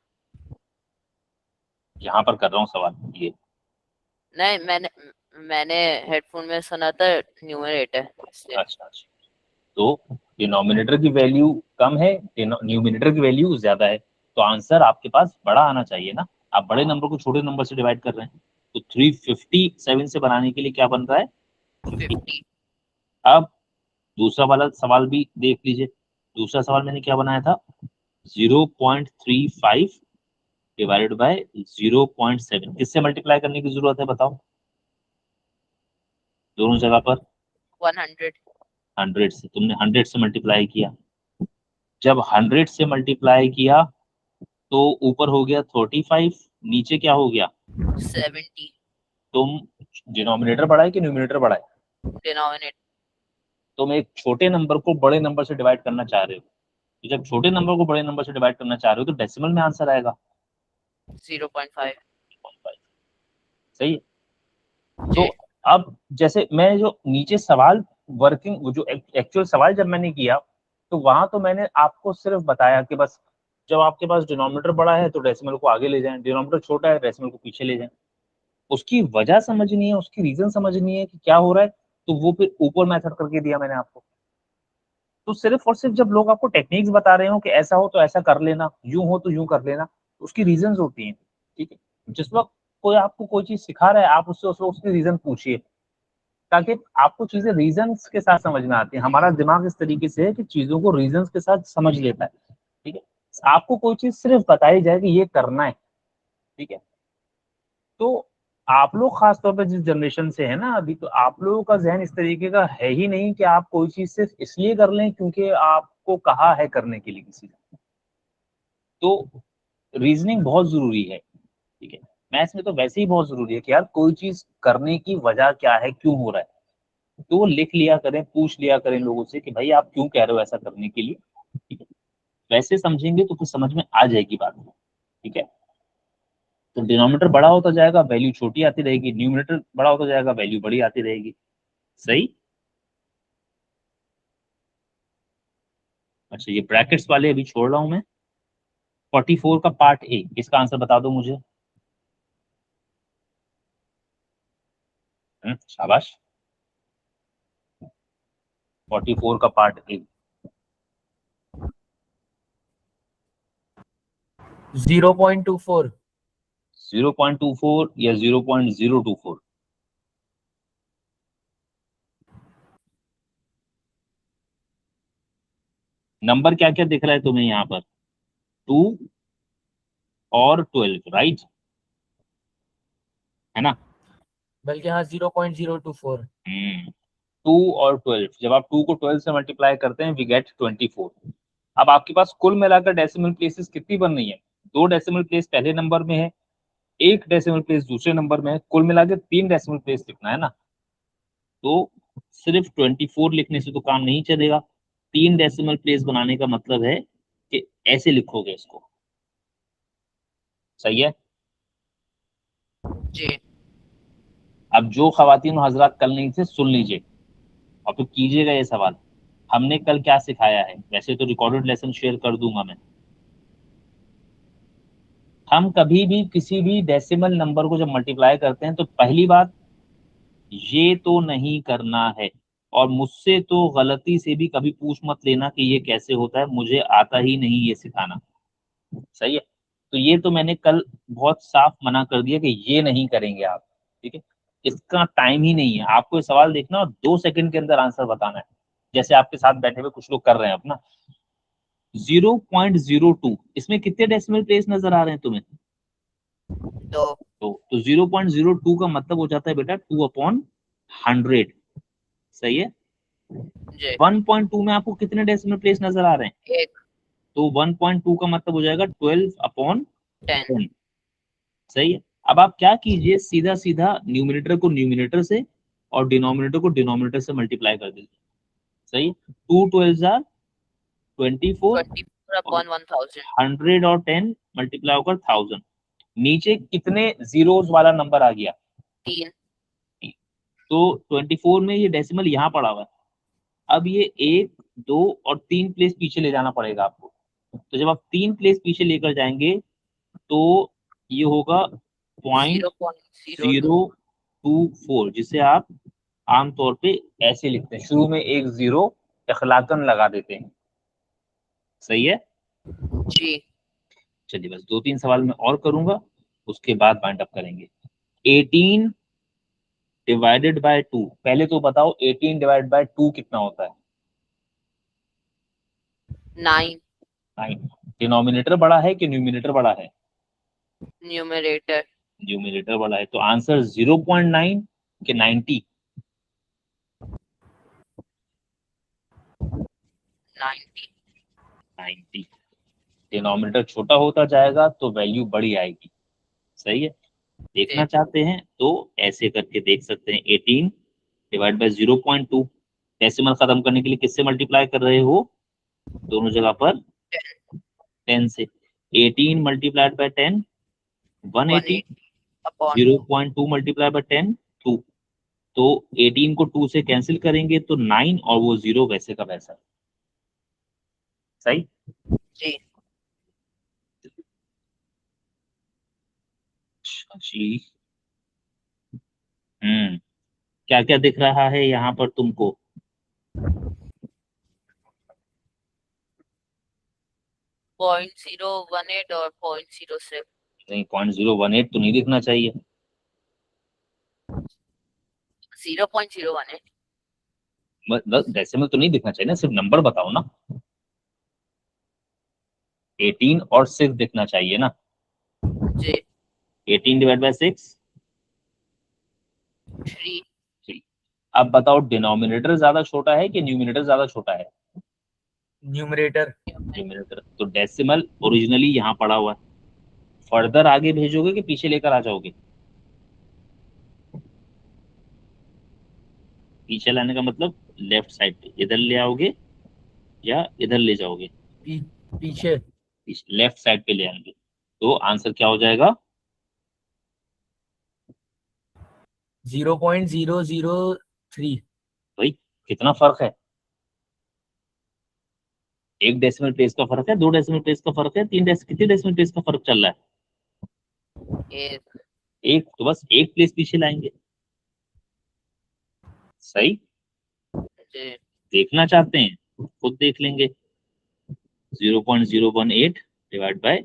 यहाँ पर कर रहा हूँ सवाल ये। नहीं, मैंने हेडफोन में सुना था न्यूमरेटर, इसलिए। अच्छा अच्छा, तो डिनोमिनेटर की वैल्यू कम है, न्यूमिनेटर की वैल्यू ज्यादा है, तो आंसर आपके पास बड़ा आना चाहिए ना। आप बड़े नंबर को छोटे नंबर से डिवाइड कर रहे हैं, तो 357 से बनाने के लिए क्या बन रहा है 50। 50। अब दूसरा वाला सवाल भी देख लीजिए। दूसरा सवाल मैंने क्या बनाया था, 0.35 डिवाइडेड बाय 0.7, किससे मल्टीप्लाई करने की जरूरत है बताओ, दोनों जगह पर 100। 100 से। तुमने 100 से मल्टीप्लाई किया, जब 100 से मल्टीप्लाई किया तो ऊपर हो गया 35, नीचे क्या हो गया, 70। तुम डिनोमिनेटर बढ़ाए कि न्यूमिनेटर बढ़ाए, डिनोमिनेटर। तुम एक छोटे नंबर को बड़े नंबर से डिवाइड करना चाह रहे हो, तो जब छोटे नंबर को बड़े नंबर से डिवाइड करना चाह रहे हो तो डेसिमल में आंसर आएगा 0.5। सही है। जी। तो अब जैसे मैं जो नीचे सवाल वर्किंग जो एक्चुअल सवाल जब मैंने किया तो वहां तो मैंने आपको सिर्फ बताया कि बस जब आपके पास डिनोमिनेटर बड़ा है तो डेसिमल को आगे ले जाएं, डिनोमिनेटर छोटा है डेसिमल को पीछे ले जाएं। उसकी वजह समझनी है, उसकी रीजन समझनी है कि क्या हो रहा है, तो वो फिर ऊपर मेथड करके दिया मैंने आपको। तो सिर्फ और सिर्फ जब लोग आपको टेक्निक्स बता रहे हो कि ऐसा हो तो ऐसा कर लेना, यूं हो तो यूं कर लेना, उसकी रीजंस होती हैं। ठीक है, जिस वक्त कोई आपको कोई चीज सिखा रहा है आप उससे उस वक्त उसकी रीजन पूछिए, ताकि आपको चीजें रीजंस के साथ समझ में आती है। हमारा दिमाग इस तरीके से है कि चीजों को रीजंस के साथ समझ लेता है। ठीक है, आपको कोई चीज सिर्फ बताई जाए कि ये करना है, ठीक है, तो आप लोग खास तौर पे जिस जनरेशन से है ना अभी, तो आप लोगों का जहन इस तरीके का है ही नहीं कि आप कोई चीज सिर्फ इसलिए कर लें क्योंकि आपको कहा है करने के लिए किसी ने। तो रीजनिंग बहुत जरूरी है। ठीक है, मैथ्स में तो वैसे ही बहुत जरूरी है कि यार कोई चीज करने की वजह क्या है, क्यों हो रहा है, तो वो लिख लिया करें, पूछ लिया करें लोगों से कि भाई आप क्यों कह रहे हो ऐसा करने के लिए। ठीक है, वैसे समझेंगे तो फिर समझ में आ जाएगी बात। ठीक है, तो डिनोमिनेटर बड़ा होता जाएगा वैल्यू छोटी आती रहेगी, न्यूमिनेटर बड़ा होता जाएगा वैल्यू बड़ी आती रहेगी। सही। अच्छा, ये ब्रैकेट्स वाले अभी छोड़ रहा हूं मैं। 44 का पार्ट ए, इसका आंसर बता दो मुझे। शाबाश। 44 का पार्ट ए 0.24। 0.24 या 0.024, नंबर क्या क्या दिख रहा है तुम्हें यहाँ पर, 2 और 12, राइट, है ना। बल्कि हाँ 0.024। 2 और 12, जब आप 2 को 12 से मल्टीप्लाई करते हैं वी गेट 24। अब आपके पास कुल मिलाकर डेसिमल प्लेसेस कितनी बन रही है? 2 डेसिमल प्लेस पहले नंबर में है, 1 डेसिमल प्लेस दूसरे नंबर में है, कुल मिलाकर 3 डेसिमल प्लेस लिखना है ना। तो सिर्फ 24 लिखने से तो काम नहीं चलेगा, 3 डेसिमल प्लेस बनाने का मतलब है कि ऐसे लिखोगे इसको। सही है? जी अब जो खवातीन और हजरात कल नहीं थे, सुन लीजिए और फिर कीजिएगा ये सवाल। हमने कल क्या सिखाया है? वैसे तो रिकॉर्डेड लेसन शेयर कर दूंगा मैं। हम कभी भी किसी भी डेसिमल नंबर को जब मल्टीप्लाई करते हैं तो पहली बात ये तो नहीं करना है, और मुझसे तो गलती से भी कभी पूछ मत लेना कि ये कैसे होता है, मुझे आता ही नहीं ये सिखाना। सही है? तो ये तो मैंने कल बहुत साफ मना कर दिया कि ये नहीं करेंगे आप। ठीक है? इसका टाइम ही नहीं है। आपको ये सवाल देखना और 2 सेकंड के अंदर आंसर बताना है, जैसे आपके साथ बैठे हुए कुछ लोग कर रहे हैं अपना। 0.02 इसमें कितने डेसिमल प्लेस नजर आ रहे हैं तुम्हें? तो 0.02 का मतलब हो जाता है बेटा 2/100। सही है? जी 1.2 में आपको कितने डेसिमल प्लेस नजर आ रहे हैं? एक तो 1.2 का मतलब हो जाएगा 12/10। 10 सही है? अब आप क्या कीजिए, सीधा सीधा न्यूमिनेटर को न्यूमिनेटर से और डिनोमिनेटर को डिनोमिनेटर से मल्टीप्लाई कर दीजिए। सही है? 2 12 जार 24 24 अपॉन 1000 100 और 10 मल्टीप्लाई होकर 1000। नीचे कितने जीरोस वाला नंबर आ गया? 3 तो 24 में ये डेसिमल यहाँ पड़ा हुआ है। अब ये 1 2 और 3 प्लेस पीछे ले जाना पड़ेगा आपको। तो जब आप 3 प्लेस पीछे लेकर जाएंगे तो ये होगा 0.02 0.024, जिसे आप आमतौर पे ऐसे लिखते हैं, शुरू में एक जीरो इखलाकन लगा देते हैं। सही है? जी चलिए बस 2-3 सवाल मैं और करूंगा, उसके बाद बाइंड अप करेंगे। 18 डिवाइडेड बाय 2, पहले तो बताओ 18 डिवाइड बाय 2 कितना होता है? 9 9। डिनोमिनेटर बड़ा है कि न्यूमिनेटर बड़ा है? न्यूमरेटर न्यूमिनेटर बड़ा है, तो आंसर 0.9 के 90? 90 90। डिनोमिनेटर छोटा होता जाएगा तो वैल्यू बड़ी आएगी। सही है? देखना चाहते हैं तो ऐसे करके देख सकते हैं। 18 डिवाइड बाय 0.2, डेसिमल खत्म करने के लिए किससे मल्टीप्लाई कर रहे हो? दोनों जगह पर 10 से। 18 multiplied by 10 180, 180 upon 0.2 multiply by 10 2। तो 18 को 2 से कैंसिल करेंगे तो 9 और वो 0 वैसे का वैसा। सही? जी जी। क्या क्या दिख रहा है यहाँ पर तुमको? 0.018 और 0.07 नहीं, 0.018 तो नहीं दिखना चाहिए। 0.018 बस डेसिमल तो नहीं दिखना चाहिए ना, सिर्फ नंबर बताओ ना। 18 और 6 दिखना चाहिए ना। जी 18 डिवाइड बाय 6 3 3। अब बताओ डिनोमिनेटर ज्यादा छोटा है कि न्यूमिनेटर ज्यादा छोटा है? न्यूमरेटर। न्यूमिनेटर। तो डेसिमल ओरिजिनली यहाँ पड़ा हुआ है, फर्दर आगे भेजोगे कि पीछे लेकर आ जाओगे? पीछे लाने का मतलब लेफ्ट साइड पे इधर ले आओगे या इधर ले जाओगे? पी, पीछे पीछे लेफ्ट साइड पे ले आएंगे। तो आंसर क्या हो जाएगा? 0.003। भाई कितना फर्क है? 1 डेसिमल प्लेस का फर्क है, 2 डेसिमल प्लेस का फर्क है, 3 कितने डेसिमल प्लेस का फर्क चल रहा है? एक एक। तो बस एक प्लेस पीछे लाएंगे। सही? जी देखना चाहते हैं खुद देख लेंगे। 0.018 डिवाइड बाय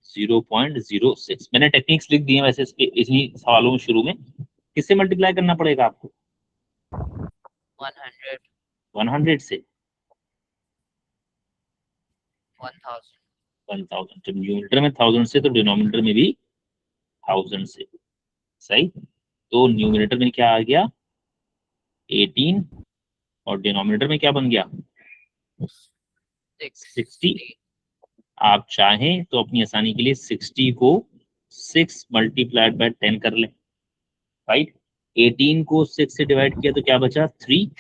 0.06। मैंने टेक्निक्स लिख दी हैं वैसे इसके इन्हीं सवालों में शुरू में। किससे मल्टीप्लाई करना पड़ेगा आपको? 100 100 से। 1000 1000। जब न्यूमिनेटर में 1000 से तो डिनोमिनेटर में भी 1000 से। सही? तो न्यूमिनेटर में क्या आ गया? 18 और डिनोमिनेटर में क्या बन गया? 60। आप चाहें तो अपनी आसानी के लिए 60 को 6 मल्टीप्लाइड बाय 10 कर लें, राइट। 18 को 6 से डिवाइड किया तो क्या बचा 3,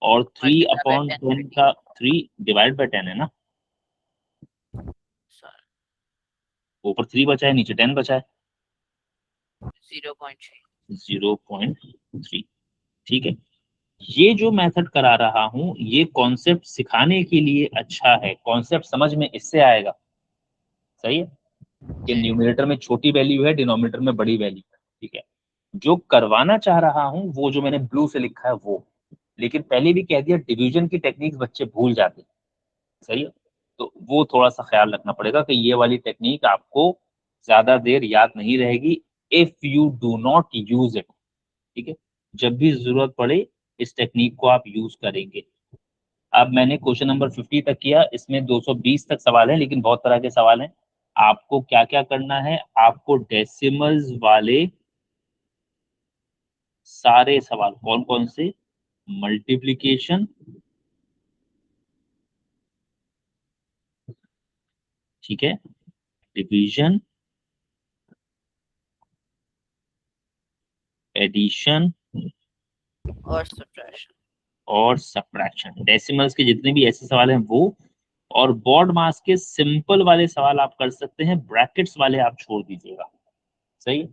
और 3 अपॉन 10 का 3 डिवाइड बाय 10 है ना, सर ऊपर 3 बचा है नीचे 10 बचा है, 0.3। 0.3। ठीक है, ये जो मेथड करा रहा हूं ये कॉन्सेप्ट सिखाने के लिए अच्छा है, कॉन्सेप्ट समझ में इससे आएगा, सही है कि न्यूमरेटर में छोटी वैल्यू है, डिनोमिनेटर में बड़ी वैल्यू है। ठीक है, जो करवाना चाह रहा हूं वो जो मैंने ब्लू से लिखा है वो, लेकिन पहले भी कह दिया डिवीजन की टेक्निक्स बच्चे भूल जाते हैं, सही है, तो वो थोड़ा सा ख्याल रखना पड़ेगा कि ये वाली टेक्निक आपको ज्यादा देर याद नहीं रहेगी if you do not use it. ठीक है, जब भी जरूरत पड़े इस टेक्निक को आप यूज करेंगे। अब मैंने क्वेश्चन नंबर 50 तक किया, इसमें 220 तक सवाल है, लेकिन बहुत तरह के सवाल हैं। आपको क्या क्या करना है, आपको डेसिमल्स वाले सारे सवाल, कौन कौन से, मल्टीप्लिकेशन, ठीक है, डिवीजन, एडिशन और सब्ट्रैक्शन। और सब्ट्रैक्शन, डेसिमल्स के जितने भी ऐसे सवाल हैं वो, और बोर्ड मास के सिंपल वाले सवाल आप कर सकते हैं, ब्रैकेट्स वाले आप छोड़ दीजिएगा, सही है।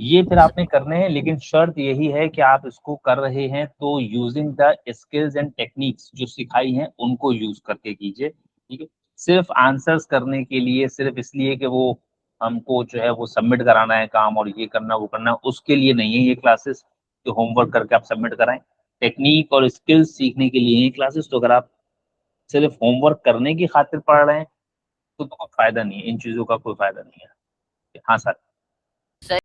ये फिर आपने करने हैं, लेकिन शर्त यही है कि आप इसको कर रहे हैं तो using the skills and techniques जो सिखाई हैं उनको यूज करके कीजिए। ठीक है, सिर्फ आंसर्स करने के लिए, सिर्फ इसलिए कि वो हमको जो है वो सबमिट कराना है काम और ये करना वो करना, उसके लिए नहीं है ये क्लासेस कि होमवर्क करके आप सबमिट कराएं। टेक्निक और स्किल्स सीखने के लिए ये क्लासेस, तो अगर आप सिर्फ होमवर्क करने की खातिर पढ़ रहे हैं तो कोई फायदा नहीं है, इन चीजों का कोई फायदा नहीं है। हाँ सर।